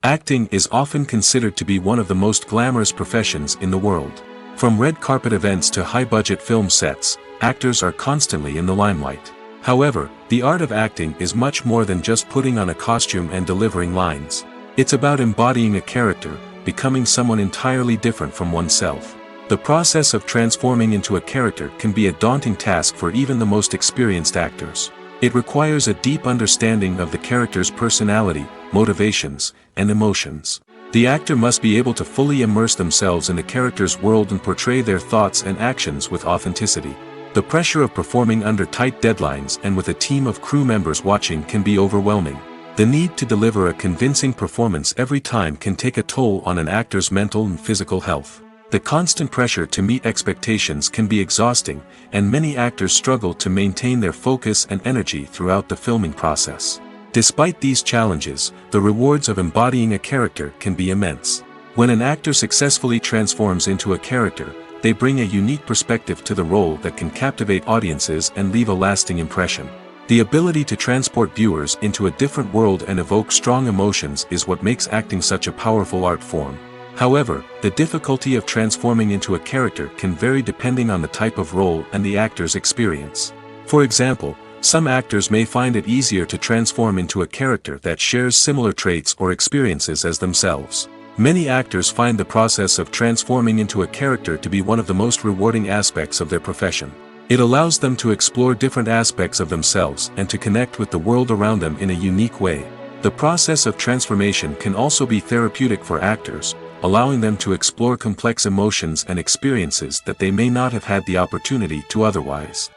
Acting is often considered to be one of the most glamorous professions in the world. From red carpet events to high-budget film sets, actors are constantly in the limelight. However, the art of acting is much more than just putting on a costume and delivering lines. It's about embodying a character, becoming someone entirely different from oneself. The process of transforming into a character can be a daunting task for even the most experienced actors. It requires a deep understanding of the character's personality, motivations, and emotions. The actor must be able to fully immerse themselves in the character's world and portray their thoughts and actions with authenticity. The pressure of performing under tight deadlines and with a team of crew members watching can be overwhelming. The need to deliver a convincing performance every time can take a toll on an actor's mental and physical health. The constant pressure to meet expectations can be exhausting, and many actors struggle to maintain their focus and energy throughout the filming process. Despite these challenges, the rewards of embodying a character can be immense. When an actor successfully transforms into a character, they bring a unique perspective to the role that can captivate audiences and leave a lasting impression. The ability to transport viewers into a different world and evoke strong emotions is what makes acting such a powerful art form. However, the difficulty of transforming into a character can vary depending on the type of role and the actor's experience. For example, some actors may find it easier to transform into a character that shares similar traits or experiences as themselves. Many actors find the process of transforming into a character to be one of the most rewarding aspects of their profession. It allows them to explore different aspects of themselves and to connect with the world around them in a unique way. The process of transformation can also be therapeutic for actors, allowing them to explore complex emotions and experiences that they may not have had the opportunity to otherwise.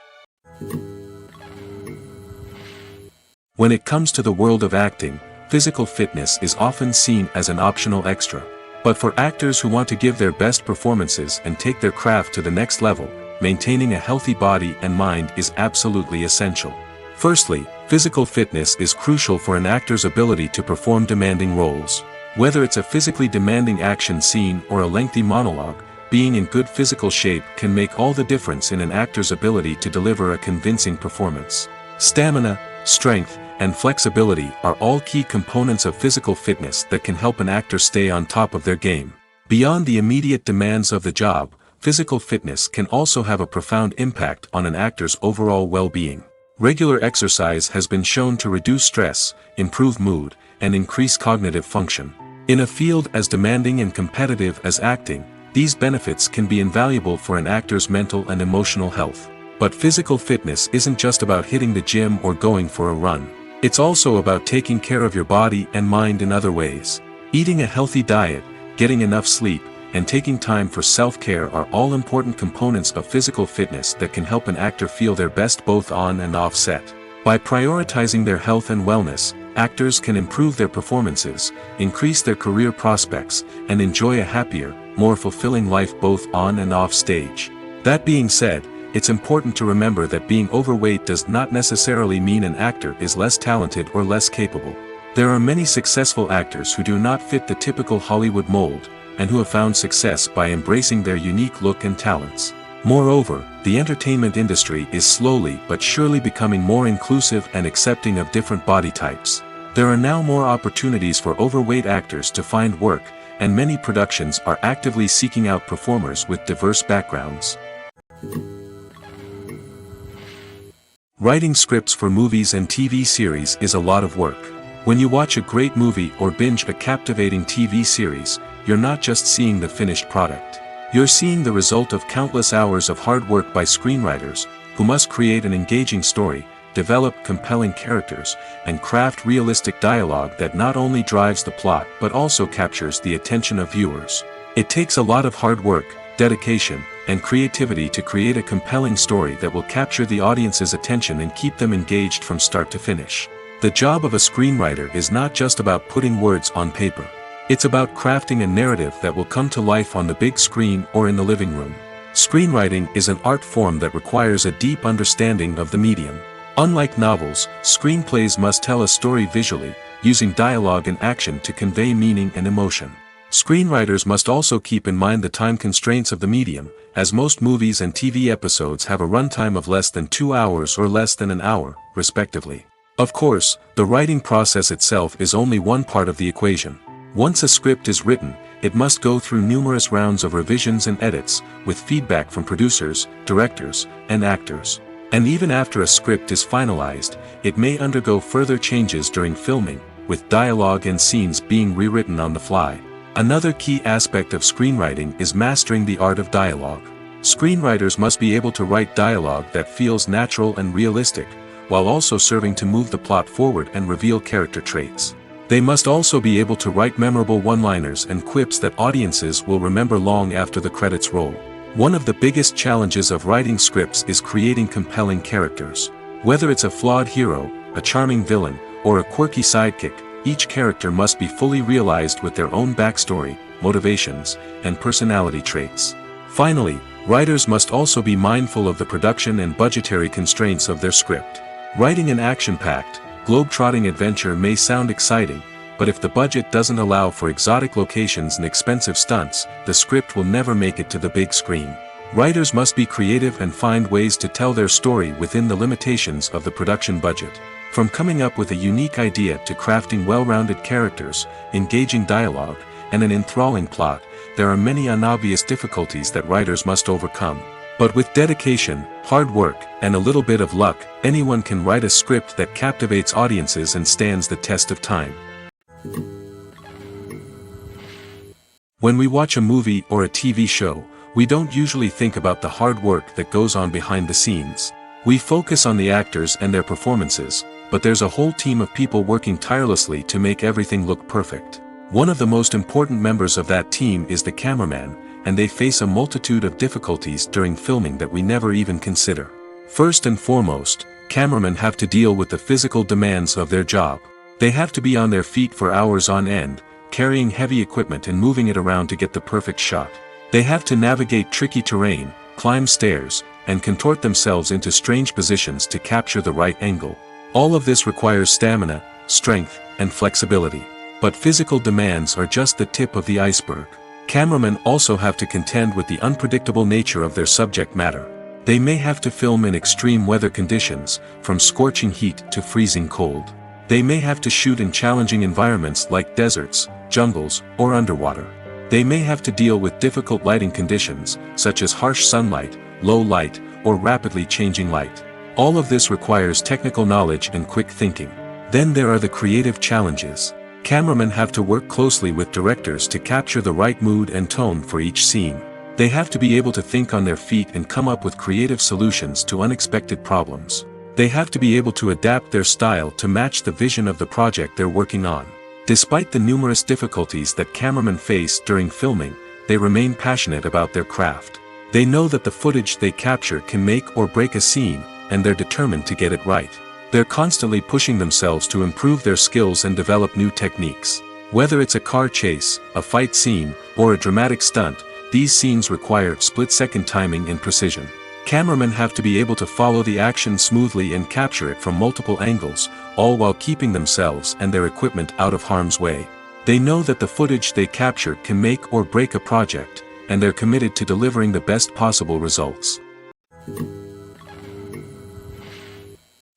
When it comes to the world of acting, physical fitness is often seen as an optional extra. But for actors who want to give their best performances and take their craft to the next level, maintaining a healthy body and mind is absolutely essential. Firstly, physical fitness is crucial for an actor's ability to perform demanding roles. Whether it's a physically demanding action scene or a lengthy monologue, being in good physical shape can make all the difference in an actor's ability to deliver a convincing performance. Stamina, strength, and flexibility are all key components of physical fitness that can help an actor stay on top of their game. Beyond the immediate demands of the job, physical fitness can also have a profound impact on an actor's overall well-being. Regular exercise has been shown to reduce stress, improve mood, and increase cognitive function. In a field as demanding and competitive as acting, these benefits can be invaluable for an actor's mental and emotional health. But physical fitness isn't just about hitting the gym or going for a run. It's also about taking care of your body and mind in other ways. Eating a healthy diet, getting enough sleep, and taking time for self-care are all important components of physical fitness that can help an actor feel their best both on and off set. By prioritizing their health and wellness, actors can improve their performances, increase their career prospects, and enjoy a happier, more fulfilling life both on and off stage. That being said, it's important to remember that being overweight does not necessarily mean an actor is less talented or less capable. There are many successful actors who do not fit the typical Hollywood mold, and who have found success by embracing their unique look and talents. Moreover, the entertainment industry is slowly but surely becoming more inclusive and accepting of different body types. There are now more opportunities for overweight actors to find work, and many productions are actively seeking out performers with diverse backgrounds. Writing scripts for movies and TV series is a lot of work. When you watch a great movie or binge a captivating TV series, you're not just seeing the finished product. You're seeing the result of countless hours of hard work by screenwriters, who must create an engaging story, develop compelling characters, and craft realistic dialogue that not only drives the plot but also captures the attention of viewers. It takes a lot of hard work, dedication, and creativity to create a compelling story that will capture the audience's attention and keep them engaged from start to finish. The job of a screenwriter is not just about putting words on paper. It's about crafting a narrative that will come to life on the big screen or in the living room. Screenwriting is an art form that requires a deep understanding of the medium. Unlike novels, screenplays must tell a story visually, using dialogue and action to convey meaning and emotion. Screenwriters must also keep in mind the time constraints of the medium, as most movies and TV episodes have a runtime of less than 2 hours or less than an hour, respectively. Of course, the writing process itself is only one part of the equation. Once a script is written, it must go through numerous rounds of revisions and edits, with feedback from producers, directors, and actors. And even after a script is finalized, it may undergo further changes during filming, with dialogue and scenes being rewritten on the fly. Another key aspect of screenwriting is mastering the art of dialogue. Screenwriters must be able to write dialogue that feels natural and realistic, while also serving to move the plot forward and reveal character traits. They must also be able to write memorable one-liners and quips that audiences will remember long after the credits roll. One of the biggest challenges of writing scripts is creating compelling characters. Whether it's a flawed hero, a charming villain, or a quirky sidekick, each character must be fully realized with their own backstory, motivations, and personality traits. Finally, writers must also be mindful of the production and budgetary constraints of their script. Writing an action-packed, globe-trotting adventure may sound exciting, but if the budget doesn't allow for exotic locations and expensive stunts, the script will never make it to the big screen. Writers must be creative and find ways to tell their story within the limitations of the production budget. From coming up with a unique idea to crafting well-rounded characters, engaging dialogue, and an enthralling plot, there are many unobvious difficulties that writers must overcome. But with dedication, hard work, and a little bit of luck, anyone can write a script that captivates audiences and stands the test of time. When we watch a movie or a TV show, we don't usually think about the hard work that goes on behind the scenes. We focus on the actors and their performances, but there's a whole team of people working tirelessly to make everything look perfect. One of the most important members of that team is the cameraman, and they face a multitude of difficulties during filming that we never even consider. First and foremost, cameramen have to deal with the physical demands of their job. They have to be on their feet for hours on end, carrying heavy equipment and moving it around to get the perfect shot. They have to navigate tricky terrain, climb stairs, and contort themselves into strange positions to capture the right angle. All of this requires stamina, strength, and flexibility. But physical demands are just the tip of the iceberg. Cameramen also have to contend with the unpredictable nature of their subject matter. They may have to film in extreme weather conditions, from scorching heat to freezing cold. They may have to shoot in challenging environments like deserts, jungles, or underwater. They may have to deal with difficult lighting conditions, such as harsh sunlight, low light, or rapidly changing light. All of this requires technical knowledge and quick thinking. Then there are the creative challenges. Cameramen have to work closely with directors to capture the right mood and tone for each scene. They have to be able to think on their feet and come up with creative solutions to unexpected problems. They have to be able to adapt their style to match the vision of the project they're working on. Despite the numerous difficulties that cameramen face during filming, they remain passionate about their craft. They know that the footage they capture can make or break a scene, and they're determined to get it right. They're constantly pushing themselves to improve their skills and develop new techniques. Whether it's a car chase, a fight scene, or a dramatic stunt, these scenes require split-second timing and precision. Cameramen have to be able to follow the action smoothly and capture it from multiple angles, all while keeping themselves and their equipment out of harm's way. They know that the footage they capture can make or break a project, and they're committed to delivering the best possible results.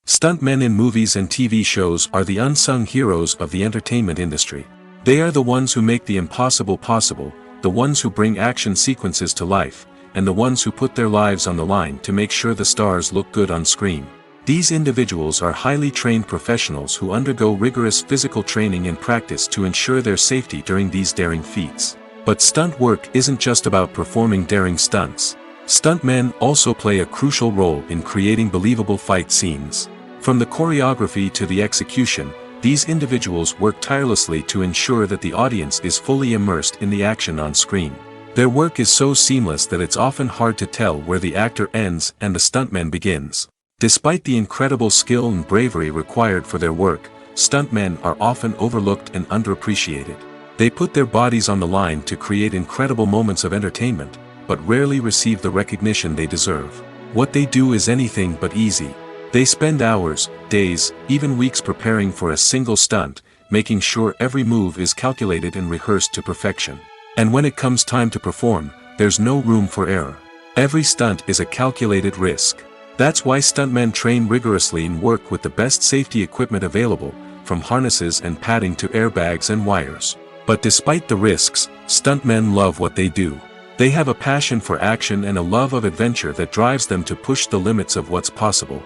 Stuntmen in movies and TV shows are the unsung heroes of the entertainment industry. They are the ones who make the impossible possible, the ones who bring action sequences to life, and the ones who put their lives on the line to make sure the stars look good on screen. These individuals are highly trained professionals who undergo rigorous physical training and practice to ensure their safety during these daring feats. But stunt work isn't just about performing daring stunts. Stuntmen also play a crucial role in creating believable fight scenes. From the choreography to the execution, these individuals work tirelessly to ensure that the audience is fully immersed in the action on screen. Their work is so seamless that it's often hard to tell where the actor ends and the stuntman begins. Despite the incredible skill and bravery required for their work, stuntmen are often overlooked and underappreciated. They put their bodies on the line to create incredible moments of entertainment, but rarely receive the recognition they deserve. What they do is anything but easy. They spend hours, days, even weeks preparing for a single stunt, making sure every move is calculated and rehearsed to perfection. And when it comes time to perform, there's no room for error. Every stunt is a calculated risk. That's why stuntmen train rigorously and work with the best safety equipment available, from harnesses and padding to airbags and wires. But despite the risks, stuntmen love what they do. They have a passion for action and a love of adventure that drives them to push the limits of what's possible.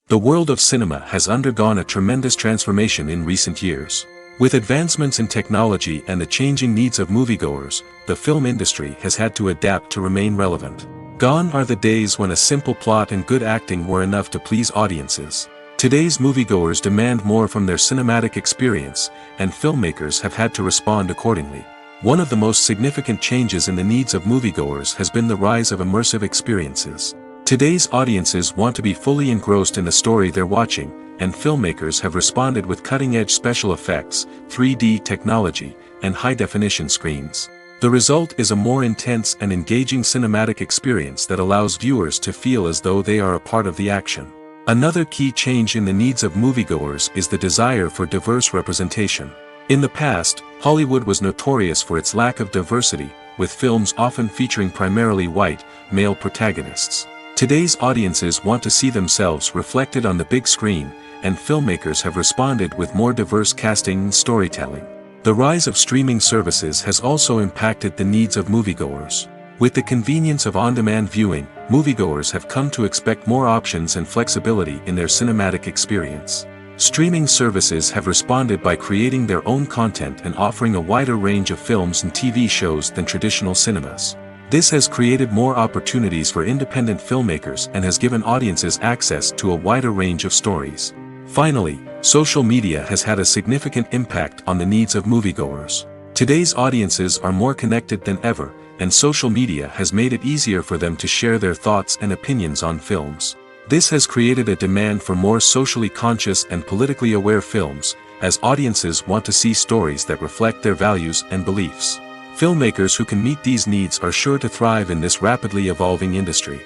The world of cinema has undergone a tremendous transformation in recent years. With advancements in technology and the changing needs of moviegoers, the film industry has had to adapt to remain relevant. Gone are the days when a simple plot and good acting were enough to please audiences. Today's moviegoers demand more from their cinematic experience, and filmmakers have had to respond accordingly. One of the most significant changes in the needs of moviegoers has been the rise of immersive experiences. Today's audiences want to be fully engrossed in the story they're watching, and filmmakers have responded with cutting-edge special effects, 3D technology, and high-definition screens. The result is a more intense and engaging cinematic experience that allows viewers to feel as though they are a part of the action. Another key change in the needs of moviegoers is the desire for diverse representation. In the past, Hollywood was notorious for its lack of diversity, with films often featuring primarily white, male protagonists. Today's audiences want to see themselves reflected on the big screen, and filmmakers have responded with more diverse casting and storytelling. The rise of streaming services has also impacted the needs of moviegoers. With the convenience of on-demand viewing, moviegoers have come to expect more options and flexibility in their cinematic experience. Streaming services have responded by creating their own content and offering a wider range of films and TV shows than traditional cinemas. This has created more opportunities for independent filmmakers and has given audiences access to a wider range of stories. Finally, social media has had a significant impact on the needs of moviegoers. Today's audiences are more connected than ever, and social media has made it easier for them to share their thoughts and opinions on films. This has created a demand for more socially conscious and politically aware films, as audiences want to see stories that reflect their values and beliefs. Filmmakers who can meet these needs are sure to thrive in this rapidly evolving industry.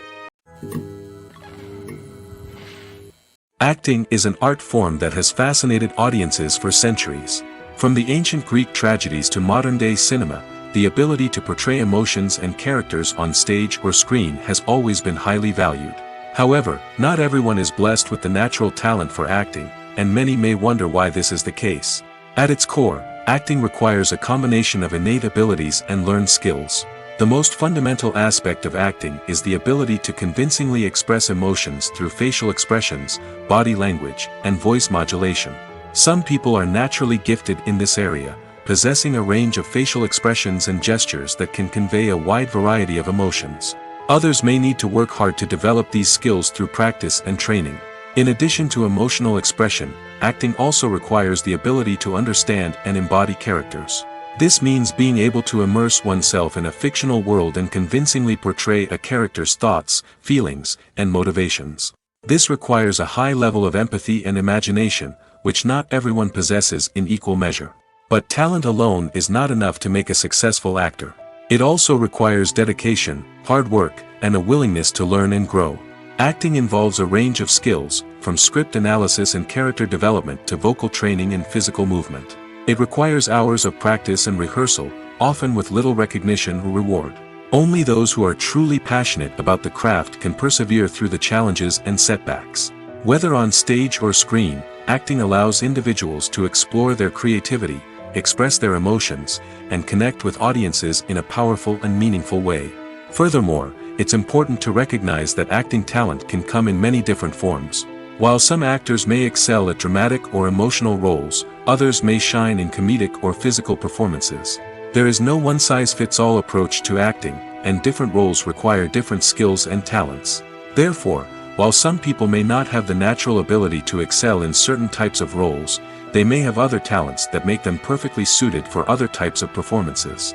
Acting is an art form that has fascinated audiences for centuries. From the ancient Greek tragedies to modern-day cinema, the ability to portray emotions and characters on stage or screen has always been highly valued. However, not everyone is blessed with the natural talent for acting, and many may wonder why this is the case. At its core, acting requires a combination of innate abilities and learned skills. The most fundamental aspect of acting is the ability to convincingly express emotions through facial expressions, body language, and voice modulation. Some people are naturally gifted in this area, possessing a range of facial expressions and gestures that can convey a wide variety of emotions. Others may need to work hard to develop these skills through practice and training. In addition to emotional expression, acting also requires the ability to understand and embody characters. This means being able to immerse oneself in a fictional world and convincingly portray a character's thoughts, feelings, and motivations. This requires a high level of empathy and imagination, which not everyone possesses in equal measure. But talent alone is not enough to make a successful actor. It also requires dedication, hard work, and a willingness to learn and grow. Acting involves a range of skills, from script analysis and character development to vocal training and physical movement. It requires hours of practice and rehearsal, often with little recognition or reward. Only those who are truly passionate about the craft can persevere through the challenges and setbacks. Whether on stage or screen, acting allows individuals to explore their creativity, express their emotions, and connect with audiences in a powerful and meaningful way. Furthermore, it's important to recognize that acting talent can come in many different forms. While some actors may excel at dramatic or emotional roles, others may shine in comedic or physical performances. There is no one-size-fits-all approach to acting, and different roles require different skills and talents. Therefore, while some people may not have the natural ability to excel in certain types of roles, they may have other talents that make them perfectly suited for other types of performances.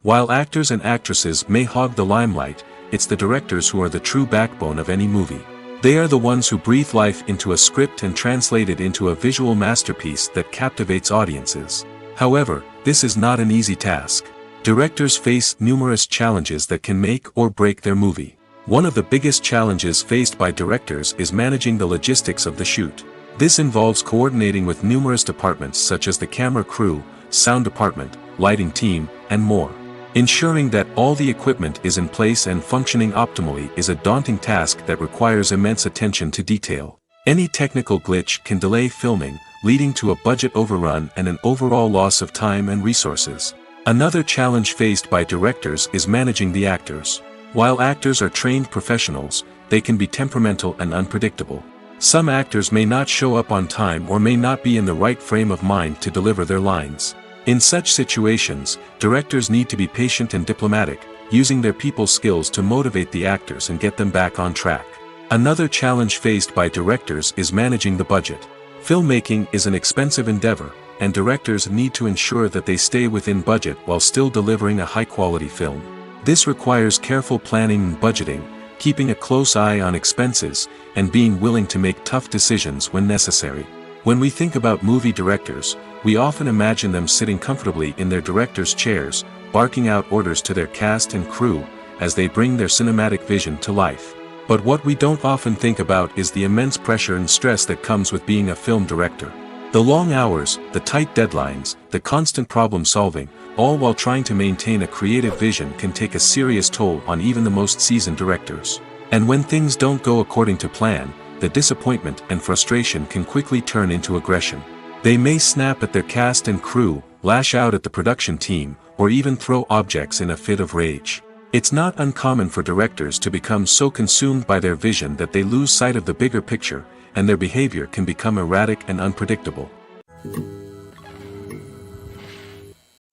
While actors and actresses may hog the limelight, it's the directors who are the true backbone of any movie. They are the ones who breathe life into a script and translate it into a visual masterpiece that captivates audiences. However, this is not an easy task. Directors face numerous challenges that can make or break their movie. One of the biggest challenges faced by directors is managing the logistics of the shoot. This involves coordinating with numerous departments such as the camera crew, sound department, lighting team, and more. Ensuring that all the equipment is in place and functioning optimally is a daunting task that requires immense attention to detail. Any technical glitch can delay filming, leading to a budget overrun and an overall loss of time and resources. Another challenge faced by directors is managing the actors. While actors are trained professionals, they can be temperamental and unpredictable. Some actors may not show up on time or may not be in the right frame of mind to deliver their lines. In such situations, directors need to be patient and diplomatic, using their people skills to motivate the actors and get them back on track. Another challenge faced by directors is managing the budget. Filmmaking is an expensive endeavor, and directors need to ensure that they stay within budget while still delivering a high-quality film. This requires careful planning and budgeting, keeping a close eye on expenses, and being willing to make tough decisions when necessary. When we think about movie directors, we often imagine them sitting comfortably in their director's chairs, barking out orders to their cast and crew, as they bring their cinematic vision to life. But what we don't often think about is the immense pressure and stress that comes with being a film director. The long hours, the tight deadlines, the constant problem solving, all while trying to maintain a creative vision can take a serious toll on even the most seasoned directors. And when things don't go according to plan, the disappointment and frustration can quickly turn into aggression. They may snap at their cast and crew, lash out at the production team, or even throw objects in a fit of rage. It's not uncommon for directors to become so consumed by their vision that they lose sight of the bigger picture, and their behavior can become erratic and unpredictable.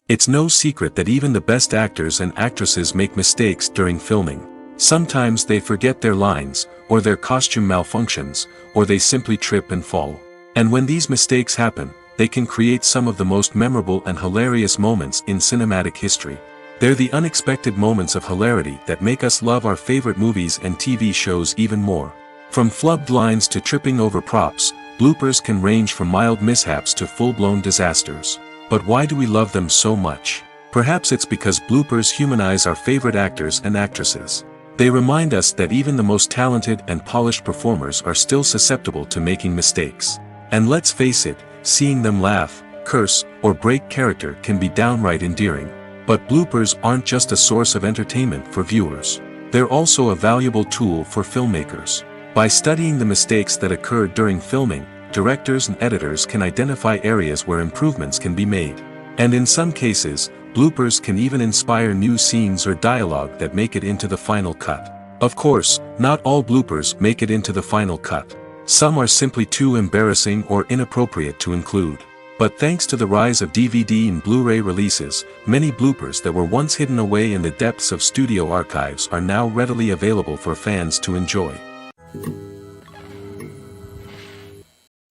It's no secret that even the best actors and actresses make mistakes during filming. Sometimes they forget their lines, or their costume malfunctions, or they simply trip and fall. And when these mistakes happen, they can create some of the most memorable and hilarious moments in cinematic history. They're the unexpected moments of hilarity that make us love our favorite movies and TV shows even more. From flubbed lines to tripping over props, bloopers can range from mild mishaps to full-blown disasters. But why do we love them so much? Perhaps it's because bloopers humanize our favorite actors and actresses. They remind us that even the most talented and polished performers are still susceptible to making mistakes. And let's face it, seeing them laugh, curse, or break character can be downright endearing. But bloopers aren't just a source of entertainment for viewers. They're also a valuable tool for filmmakers. By studying the mistakes that occurred during filming, directors and editors can identify areas where improvements can be made. And in some cases, bloopers can even inspire new scenes or dialogue that make it into the final cut. Of course, not all bloopers make it into the final cut. Some are simply too embarrassing or inappropriate to include. But thanks to the rise of DVD and Blu-ray releases, many bloopers that were once hidden away in the depths of studio archives are now readily available for fans to enjoy.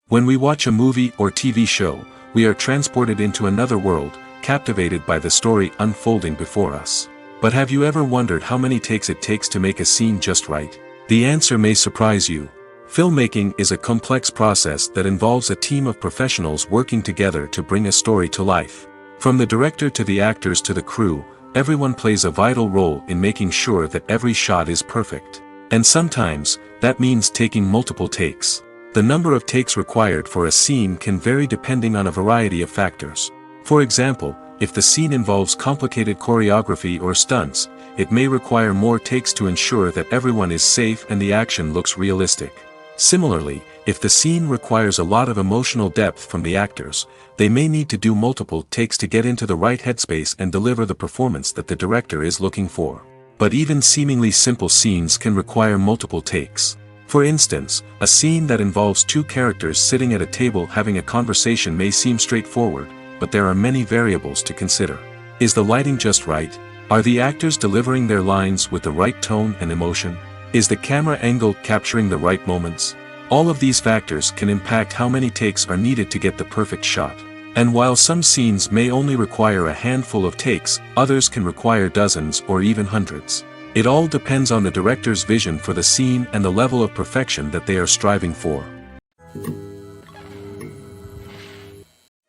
When we watch a movie or TV show, we are transported into another world, captivated by the story unfolding before us. But have you ever wondered how many takes it takes to make a scene just right? The answer may surprise you. Filmmaking is a complex process that involves a team of professionals working together to bring a story to life. From the director to the actors to the crew, everyone plays a vital role in making sure that every shot is perfect. And sometimes, that means taking multiple takes. The number of takes required for a scene can vary depending on a variety of factors. For example, if the scene involves complicated choreography or stunts, it may require more takes to ensure that everyone is safe and the action looks realistic. Similarly, if the scene requires a lot of emotional depth from the actors, they may need to do multiple takes to get into the right headspace and deliver the performance that the director is looking for. But even seemingly simple scenes can require multiple takes. For instance, a scene that involves two characters sitting at a table having a conversation may seem straightforward, but there are many variables to consider. Is the lighting just right? Are the actors delivering their lines with the right tone and emotion? Is the camera angle capturing the right moments? All of these factors can impact how many takes are needed to get the perfect shot. And while some scenes may only require a handful of takes, others can require dozens or even hundreds. It all depends on the director's vision for the scene and the level of perfection that they are striving for.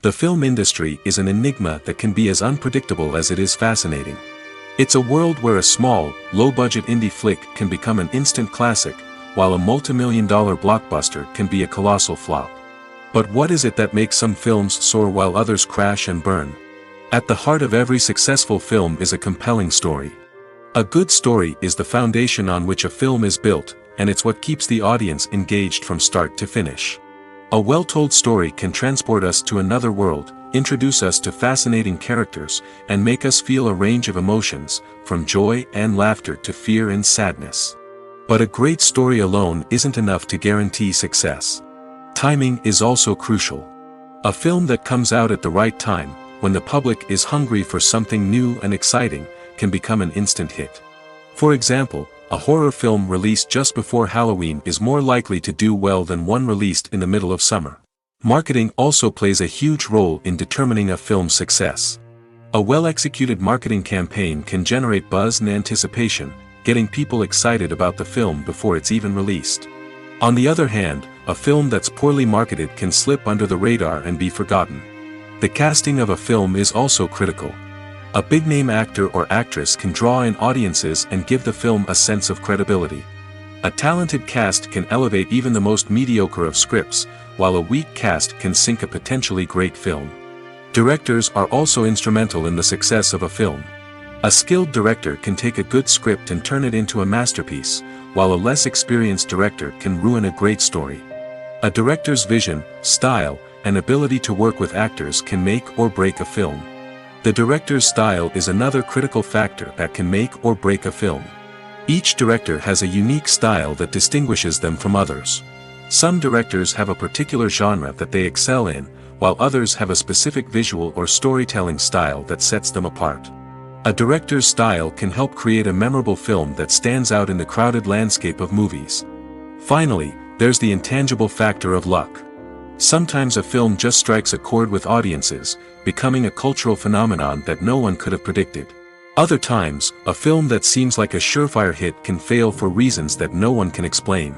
The film industry is an enigma that can be as unpredictable as it is fascinating. It's a world where a small, low-budget indie flick can become an instant classic, while a multi-million-dollar blockbuster can be a colossal flop. But what is it that makes some films soar while others crash and burn? At the heart of every successful film is a compelling story. A good story is the foundation on which a film is built, and it's what keeps the audience engaged from start to finish. A well-told story can transport us to another world, introduce us to fascinating characters, and make us feel a range of emotions, from joy and laughter to fear and sadness. But a great story alone isn't enough to guarantee success. Timing is also crucial. A film that comes out at the right time, when the public is hungry for something new and exciting, can become an instant hit. For example, a horror film released just before Halloween is more likely to do well than one released in the middle of summer. Marketing also plays a huge role in determining a film's success. A well-executed marketing campaign can generate buzz and anticipation, getting people excited about the film before it's even released. On the other hand, a film that's poorly marketed can slip under the radar and be forgotten. The casting of a film is also critical. A big-name actor or actress can draw in audiences and give the film a sense of credibility. A talented cast can elevate even the most mediocre of scripts, while a weak cast can sink a potentially great film. Directors are also instrumental in the success of a film. A skilled director can take a good script and turn it into a masterpiece, while a less experienced director can ruin a great story. A director's vision, style, and ability to work with actors can make or break a film. The director's style is another critical factor that can make or break a film. Each director has a unique style that distinguishes them from others. Some directors have a particular genre that they excel in, while others have a specific visual or storytelling style that sets them apart. A director's style can help create a memorable film that stands out in the crowded landscape of movies. Finally, there's the intangible factor of luck. Sometimes a film just strikes a chord with audiences, becoming a cultural phenomenon that no one could have predicted. Other times, a film that seems like a surefire hit can fail for reasons that no one can explain.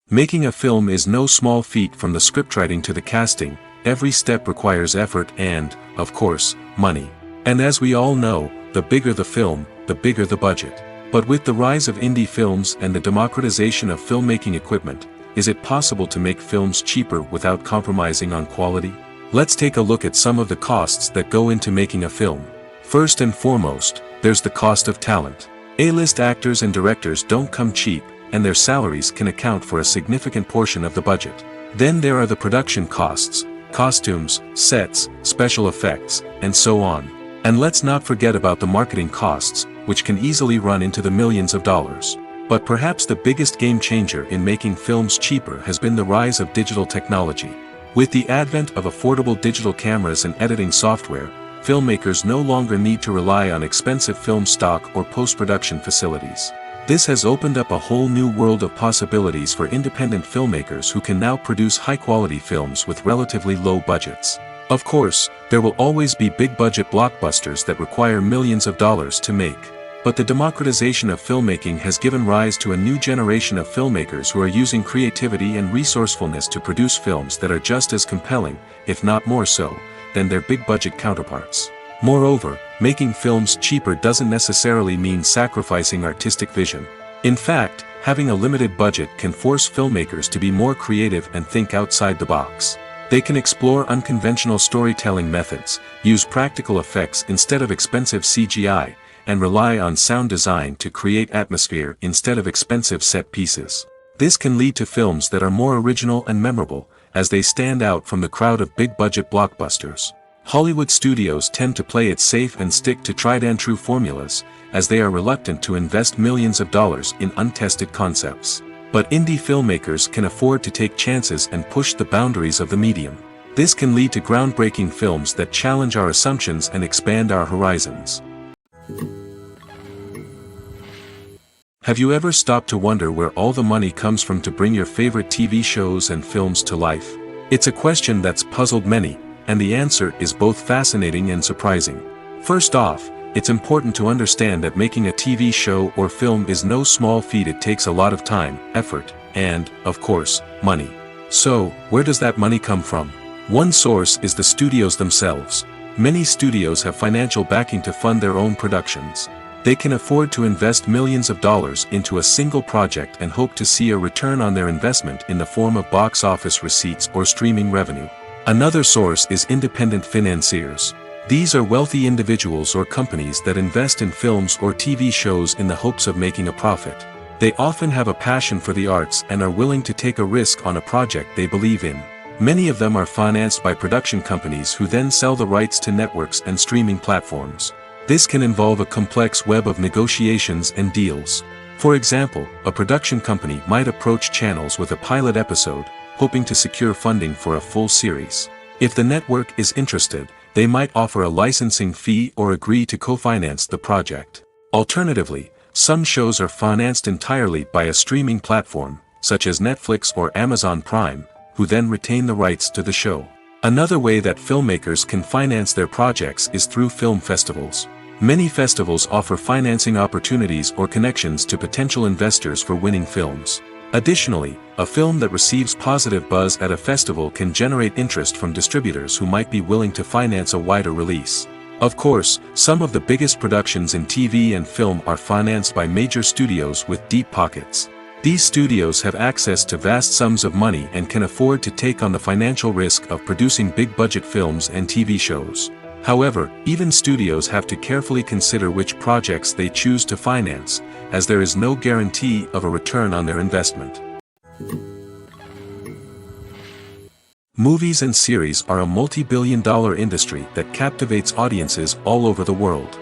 Making a film is no small feat. From the scriptwriting to the casting, every step requires effort and, of course, money. And as we all know, the bigger the film, the bigger the budget. But with the rise of indie films and the democratization of filmmaking equipment, is it possible to make films cheaper without compromising on quality? Let's take a look at some of the costs that go into making a film. First and foremost, there's the cost of talent. A-list actors and directors don't come cheap, and their salaries can account for a significant portion of the budget. Then there are the production costs, costumes, sets, special effects, and so on. And let's not forget about the marketing costs, which can easily run into the millions of dollars. But perhaps the biggest game changer in making films cheaper has been the rise of digital technology. With the advent of affordable digital cameras and editing software, filmmakers no longer need to rely on expensive film stock or post-production facilities. This has opened up a whole new world of possibilities for independent filmmakers who can now produce high-quality films with relatively low budgets. Of course, there will always be big-budget blockbusters that require millions of dollars to make. But the democratization of filmmaking has given rise to a new generation of filmmakers who are using creativity and resourcefulness to produce films that are just as compelling, if not more so, than their big-budget counterparts. Moreover, making films cheaper doesn't necessarily mean sacrificing artistic vision. In fact, having a limited budget can force filmmakers to be more creative and think outside the box. They can explore unconventional storytelling methods, use practical effects instead of expensive CGI, and rely on sound design to create atmosphere instead of expensive set pieces. This can lead to films that are more original and memorable, as they stand out from the crowd of big-budget blockbusters. Hollywood studios tend to play it safe and stick to tried-and-true formulas, as they are reluctant to invest millions of dollars in untested concepts. But indie filmmakers can afford to take chances and push the boundaries of the medium. This can lead to groundbreaking films that challenge our assumptions and expand our horizons. Have you ever stopped to wonder where all the money comes from to bring your favorite TV shows and films to life? It's a question that's puzzled many, and the answer is both fascinating and surprising. First off, it's important to understand that making a TV show or film is no small feat. It takes a lot of time, effort, and, of course, money. So, where does that money come from? One source is the studios themselves. Many studios have financial backing to fund their own productions. They can afford to invest millions of dollars into a single project and hope to see a return on their investment in the form of box office receipts or streaming revenue. Another source is independent financiers. These are wealthy individuals or companies that invest in films or TV shows in the hopes of making a profit. They often have a passion for the arts and are willing to take a risk on a project they believe in. Many of them are financed by production companies who then sell the rights to networks and streaming platforms. This can involve a complex web of negotiations and deals. For example, a production company might approach channels with a pilot episode, hoping to secure funding for a full series. If the network is interested, they might offer a licensing fee or agree to co-finance the project. Alternatively, some shows are financed entirely by a streaming platform, such as Netflix or Amazon Prime, who then retain the rights to the show. Another way that filmmakers can finance their projects is through film festivals. Many festivals offer financing opportunities or connections to potential investors for winning films. Additionally, a film that receives positive buzz at a festival can generate interest from distributors who might be willing to finance a wider release. Of course, some of the biggest productions in TV and film are financed by major studios with deep pockets. These studios have access to vast sums of money and can afford to take on the financial risk of producing big-budget films and TV shows. However, even studios have to carefully consider which projects they choose to finance, as there is no guarantee of a return on their investment. Movies and series are a multi-billion-dollar industry that captivates audiences all over the world.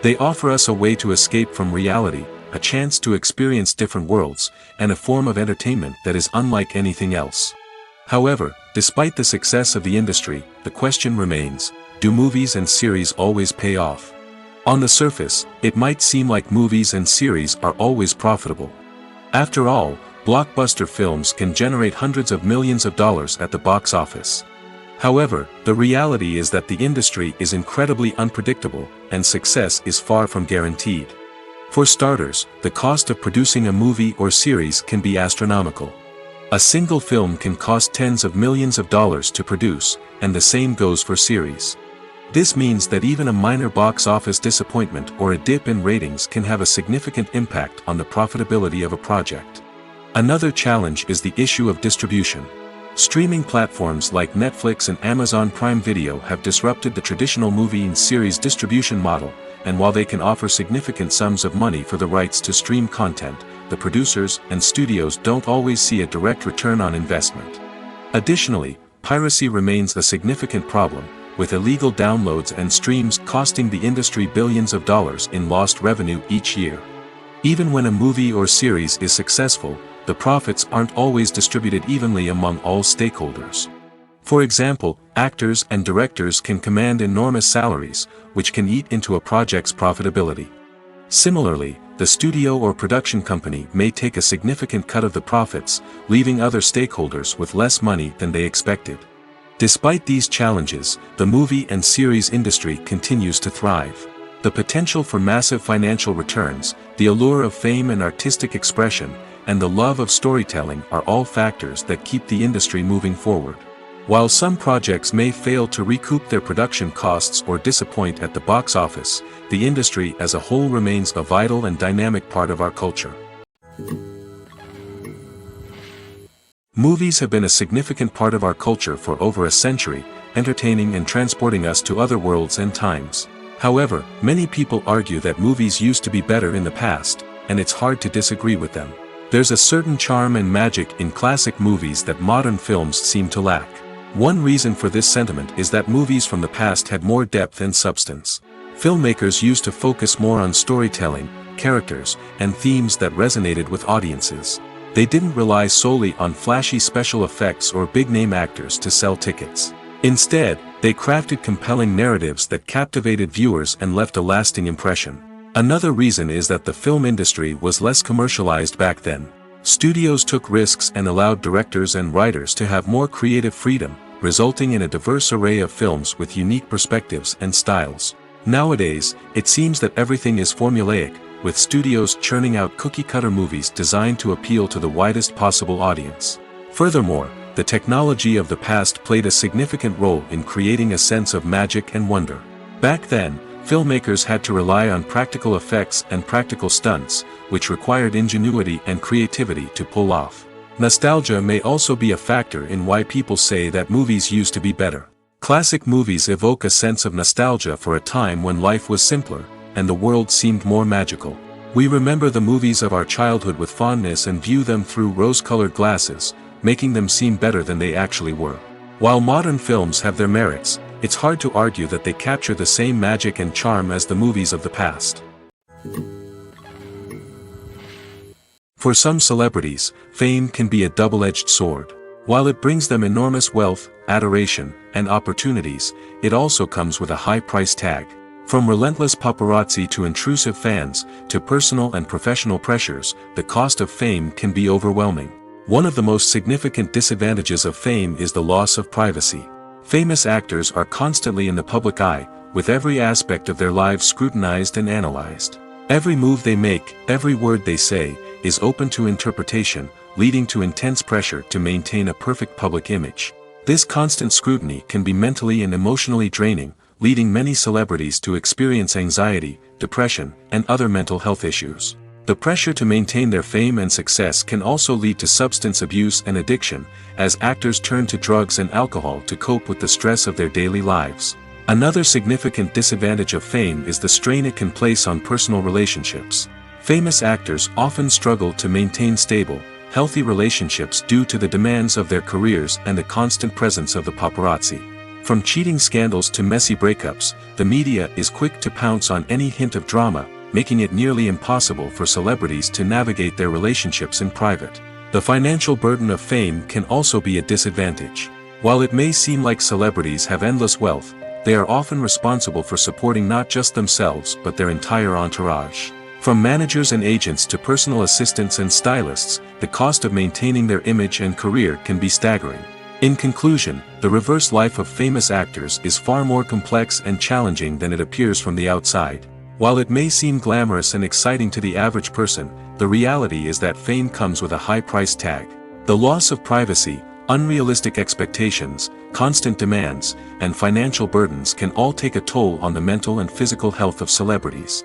They offer us a way to escape from reality, a chance to experience different worlds, and a form of entertainment that is unlike anything else. However, despite the success of the industry, the question remains, do movies and series always pay off? On the surface, it might seem like movies and series are always profitable. After all, blockbuster films can generate hundreds of millions of dollars at the box office. However, the reality is that the industry is incredibly unpredictable, and success is far from guaranteed. For starters, the cost of producing a movie or series can be astronomical. A single film can cost tens of millions of dollars to produce, and the same goes for series. This means that even a minor box office disappointment or a dip in ratings can have a significant impact on the profitability of a project. Another challenge is the issue of distribution. Streaming platforms like Netflix and Amazon Prime Video have disrupted the traditional movie and series distribution model, and while they can offer significant sums of money for the rights to stream content, the producers and studios don't always see a direct return on investment. Additionally, piracy remains a significant problem, with illegal downloads and streams costing the industry billions of dollars in lost revenue each year. Even when a movie or series is successful, the profits aren't always distributed evenly among all stakeholders. For example, actors and directors can command enormous salaries, which can eat into a project's profitability. Similarly, the studio or production company may take a significant cut of the profits, leaving other stakeholders with less money than they expected. Despite these challenges, the movie and series industry continues to thrive. The potential for massive financial returns, the allure of fame and artistic expression, and the love of storytelling are all factors that keep the industry moving forward. While some projects may fail to recoup their production costs or disappoint at the box office, the industry as a whole remains a vital and dynamic part of our culture. Movies have been a significant part of our culture for over a century, entertaining and transporting us to other worlds and times. However, many people argue that movies used to be better in the past, and it's hard to disagree with them. There's a certain charm and magic in classic movies that modern films seem to lack. One reason for this sentiment is that movies from the past had more depth and substance. Filmmakers used to focus more on storytelling, characters, and themes that resonated with audiences. They didn't rely solely on flashy special effects or big-name actors to sell tickets. Instead, they crafted compelling narratives that captivated viewers and left a lasting impression. Another reason is that the film industry was less commercialized back then. Studios took risks and allowed directors and writers to have more creative freedom, resulting in a diverse array of films with unique perspectives and styles. Nowadays, it seems that everything is formulaic, with studios churning out cookie-cutter movies designed to appeal to the widest possible audience. Furthermore, the technology of the past played a significant role in creating a sense of magic and wonder. Back then, filmmakers had to rely on practical effects and practical stunts, which required ingenuity and creativity to pull off. Nostalgia may also be a factor in why people say that movies used to be better. Classic movies evoke a sense of nostalgia for a time when life was simpler, and the world seemed more magical. We remember the movies of our childhood with fondness and view them through rose-colored glasses, making them seem better than they actually were. While modern films have their merits, it's hard to argue that they capture the same magic and charm as the movies of the past. For some celebrities, fame can be a double-edged sword. While it brings them enormous wealth, adoration, and opportunities, it also comes with a high price tag. From relentless paparazzi to intrusive fans, to personal and professional pressures, the cost of fame can be overwhelming. One of the most significant disadvantages of fame is the loss of privacy. Famous actors are constantly in the public eye, with every aspect of their lives scrutinized and analyzed. Every move they make, every word they say, is open to interpretation, leading to intense pressure to maintain a perfect public image. This constant scrutiny can be mentally and emotionally draining, leading many celebrities to experience anxiety, depression, and other mental health issues. The pressure to maintain their fame and success can also lead to substance abuse and addiction, as actors turn to drugs and alcohol to cope with the stress of their daily lives. Another significant disadvantage of fame is the strain it can place on personal relationships. Famous actors often struggle to maintain stable, healthy relationships due to the demands of their careers and the constant presence of the paparazzi. From cheating scandals to messy breakups, the media is quick to pounce on any hint of drama, making it nearly impossible for celebrities to navigate their relationships in private. The financial burden of fame can also be a disadvantage. While it may seem like celebrities have endless wealth, they are often responsible for supporting not just themselves but their entire entourage. From managers and agents to personal assistants and stylists, the cost of maintaining their image and career can be staggering. In conclusion, the reverse life of famous actors is far more complex and challenging than it appears from the outside. While it may seem glamorous and exciting to the average person, the reality is that fame comes with a high price tag. The loss of privacy, unrealistic expectations, constant demands, and financial burdens can all take a toll on the mental and physical health of celebrities.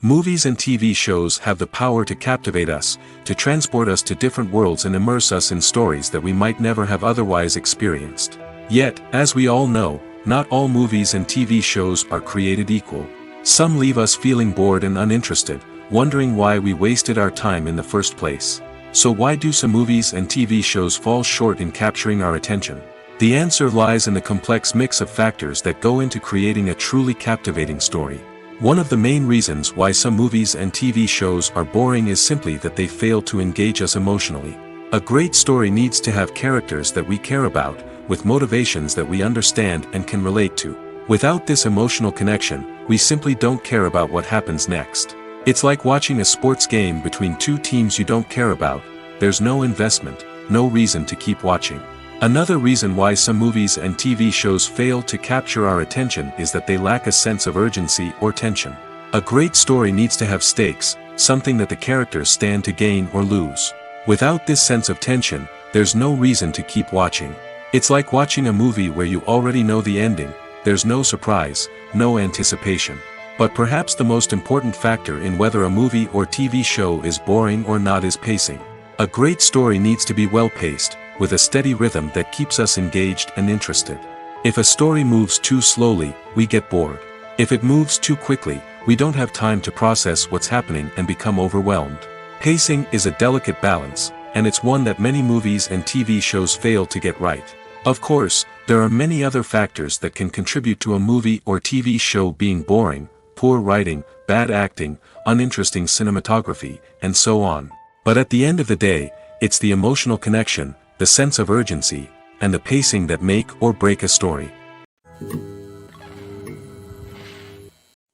Movies and TV shows have the power to captivate us, to transport us to different worlds and immerse us in stories that we might never have otherwise experienced. Yet, as we all know, not all movies and TV shows are created equal. Some leave us feeling bored and uninterested, wondering why we wasted our time in the first place. So why do some movies and TV shows fall short in capturing our attention? The answer lies in the complex mix of factors that go into creating a truly captivating story. One of the main reasons why some movies and TV shows are boring is simply that they fail to engage us emotionally. A great story needs to have characters that we care about, with motivations that we understand and can relate to. Without this emotional connection, we simply don't care about what happens next. It's like watching a sports game between two teams you don't care about. There's no investment, no reason to keep watching. Another reason why some movies and TV shows fail to capture our attention is that they lack a sense of urgency or tension. A great story needs to have stakes, something that the characters stand to gain or lose. Without this sense of tension, there's no reason to keep watching. It's like watching a movie where you already know the ending. There's no surprise, no anticipation. But perhaps the most important factor in whether a movie or TV show is boring or not is pacing. A great story needs to be well-paced, with a steady rhythm that keeps us engaged and interested. If a story moves too slowly, we get bored. If it moves too quickly, we don't have time to process what's happening and become overwhelmed. Pacing is a delicate balance, and it's one that many movies and TV shows fail to get right. Of course, there are many other factors that can contribute to a movie or TV show being boring: poor writing, bad acting, uninteresting cinematography, and so on. But at the end of the day, it's the emotional connection, the sense of urgency, and the pacing that make or break a story.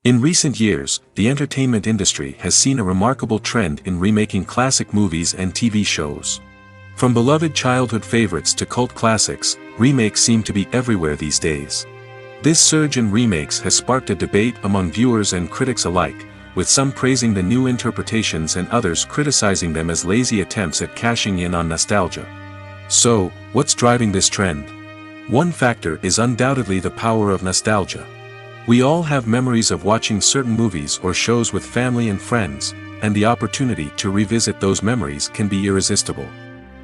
In recent years, the entertainment industry has seen a remarkable trend in remaking classic movies and TV shows. From beloved childhood favorites to cult classics, remakes seem to be everywhere these days. This surge in remakes has sparked a debate among viewers and critics alike, with some praising the new interpretations and others criticizing them as lazy attempts at cashing in on nostalgia. So, what's driving this trend? One factor is undoubtedly the power of nostalgia. We all have memories of watching certain movies or shows with family and friends, and the opportunity to revisit those memories can be irresistible.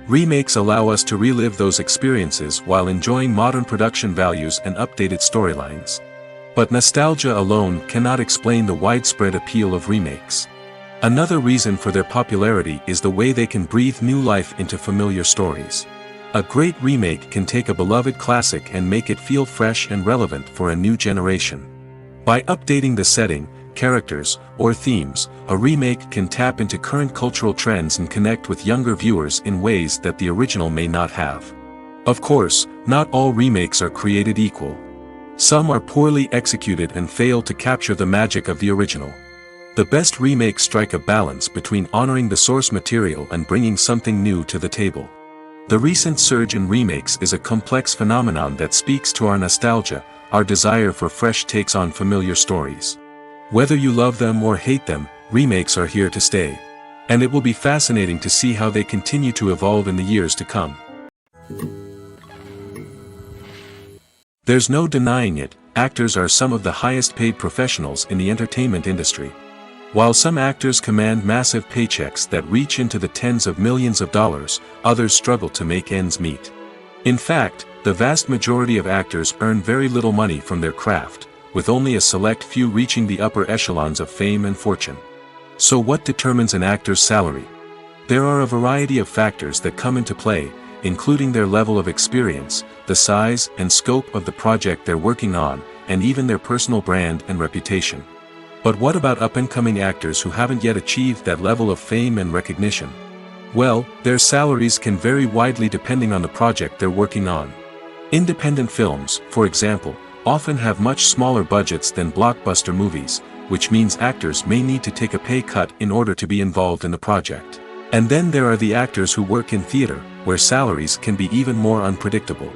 Remakes allow us to relive those experiences while enjoying modern production values and updated storylines. But nostalgia alone cannot explain the widespread appeal of remakes. Another reason for their popularity is the way they can breathe new life into familiar stories. A great remake can take a beloved classic and make it feel fresh and relevant for a new generation. By updating the setting, characters, or themes, a remake can tap into current cultural trends and connect with younger viewers in ways that the original may not have. Of course, not all remakes are created equal. Some are poorly executed and fail to capture the magic of the original. The best remakes strike a balance between honoring the source material and bringing something new to the table. The recent surge in remakes is a complex phenomenon that speaks to our nostalgia, our desire for fresh takes on familiar stories. Whether you love them or hate them, remakes are here to stay. And it will be fascinating to see how they continue to evolve in the years to come. There's no denying it, actors are some of the highest paid professionals in the entertainment industry. While some actors command massive paychecks that reach into the tens of millions of dollars, others struggle to make ends meet. In fact, the vast majority of actors earn very little money from their craft, with only a select few reaching the upper echelons of fame and fortune. So what determines an actor's salary? There are a variety of factors that come into play, including their level of experience, the size and scope of the project they're working on, and even their personal brand and reputation. But what about up-and-coming actors who haven't yet achieved that level of fame and recognition? Well, their salaries can vary widely depending on the project they're working on. Independent films, for example, often have much smaller budgets than blockbuster movies, which means actors may need to take a pay cut in order to be involved in the project. And then there are the actors who work in theater, where salaries can be even more unpredictable.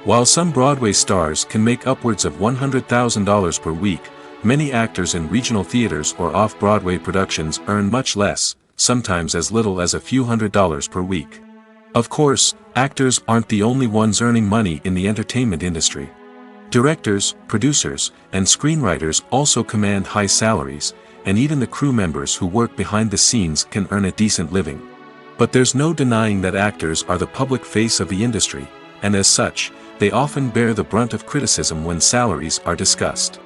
While some Broadway stars can make upwards of $100,000 per week, many actors in regional theaters or off-Broadway productions earn much less, sometimes as little as a few $100s per week. Of course, actors aren't the only ones earning money in the entertainment industry. Directors, producers, and screenwriters also command high salaries, and even the crew members who work behind the scenes can earn a decent living. But there's no denying that actors are the public face of the industry, and as such, they often bear the brunt of criticism when salaries are discussed.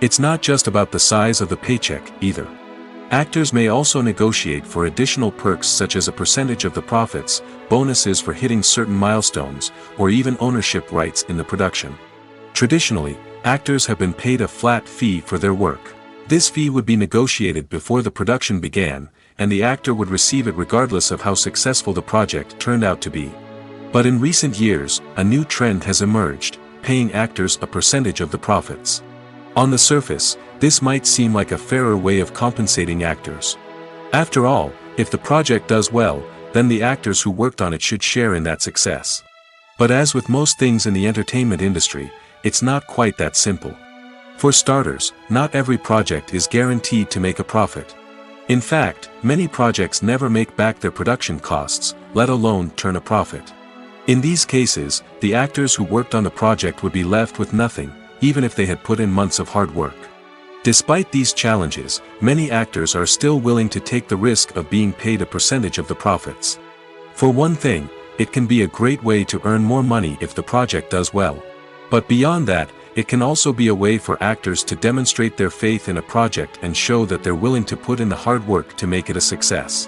It's not just about the size of the paycheck, either. Actors may also negotiate for additional perks such as a percentage of the profits, bonuses for hitting certain milestones, or even ownership rights in the production. Traditionally, actors have been paid a flat fee for their work. This fee would be negotiated before the production began, and the actor would receive it regardless of how successful the project turned out to be. But in recent years, a new trend has emerged, paying actors a percentage of the profits. On the surface, this might seem like a fairer way of compensating actors. After all, if the project does well, then the actors who worked on it should share in that success. But as with most things in the entertainment industry, it's not quite that simple. For starters, not every project is guaranteed to make a profit. In fact, many projects never make back their production costs, let alone turn a profit. In these cases, the actors who worked on the project would be left with nothing, even if they had put in months of hard work. Despite these challenges, many actors are still willing to take the risk of being paid a percentage of the profits. For one thing, it can be a great way to earn more money if the project does well. But beyond that, it can also be a way for actors to demonstrate their faith in a project and show that they're willing to put in the hard work to make it a success.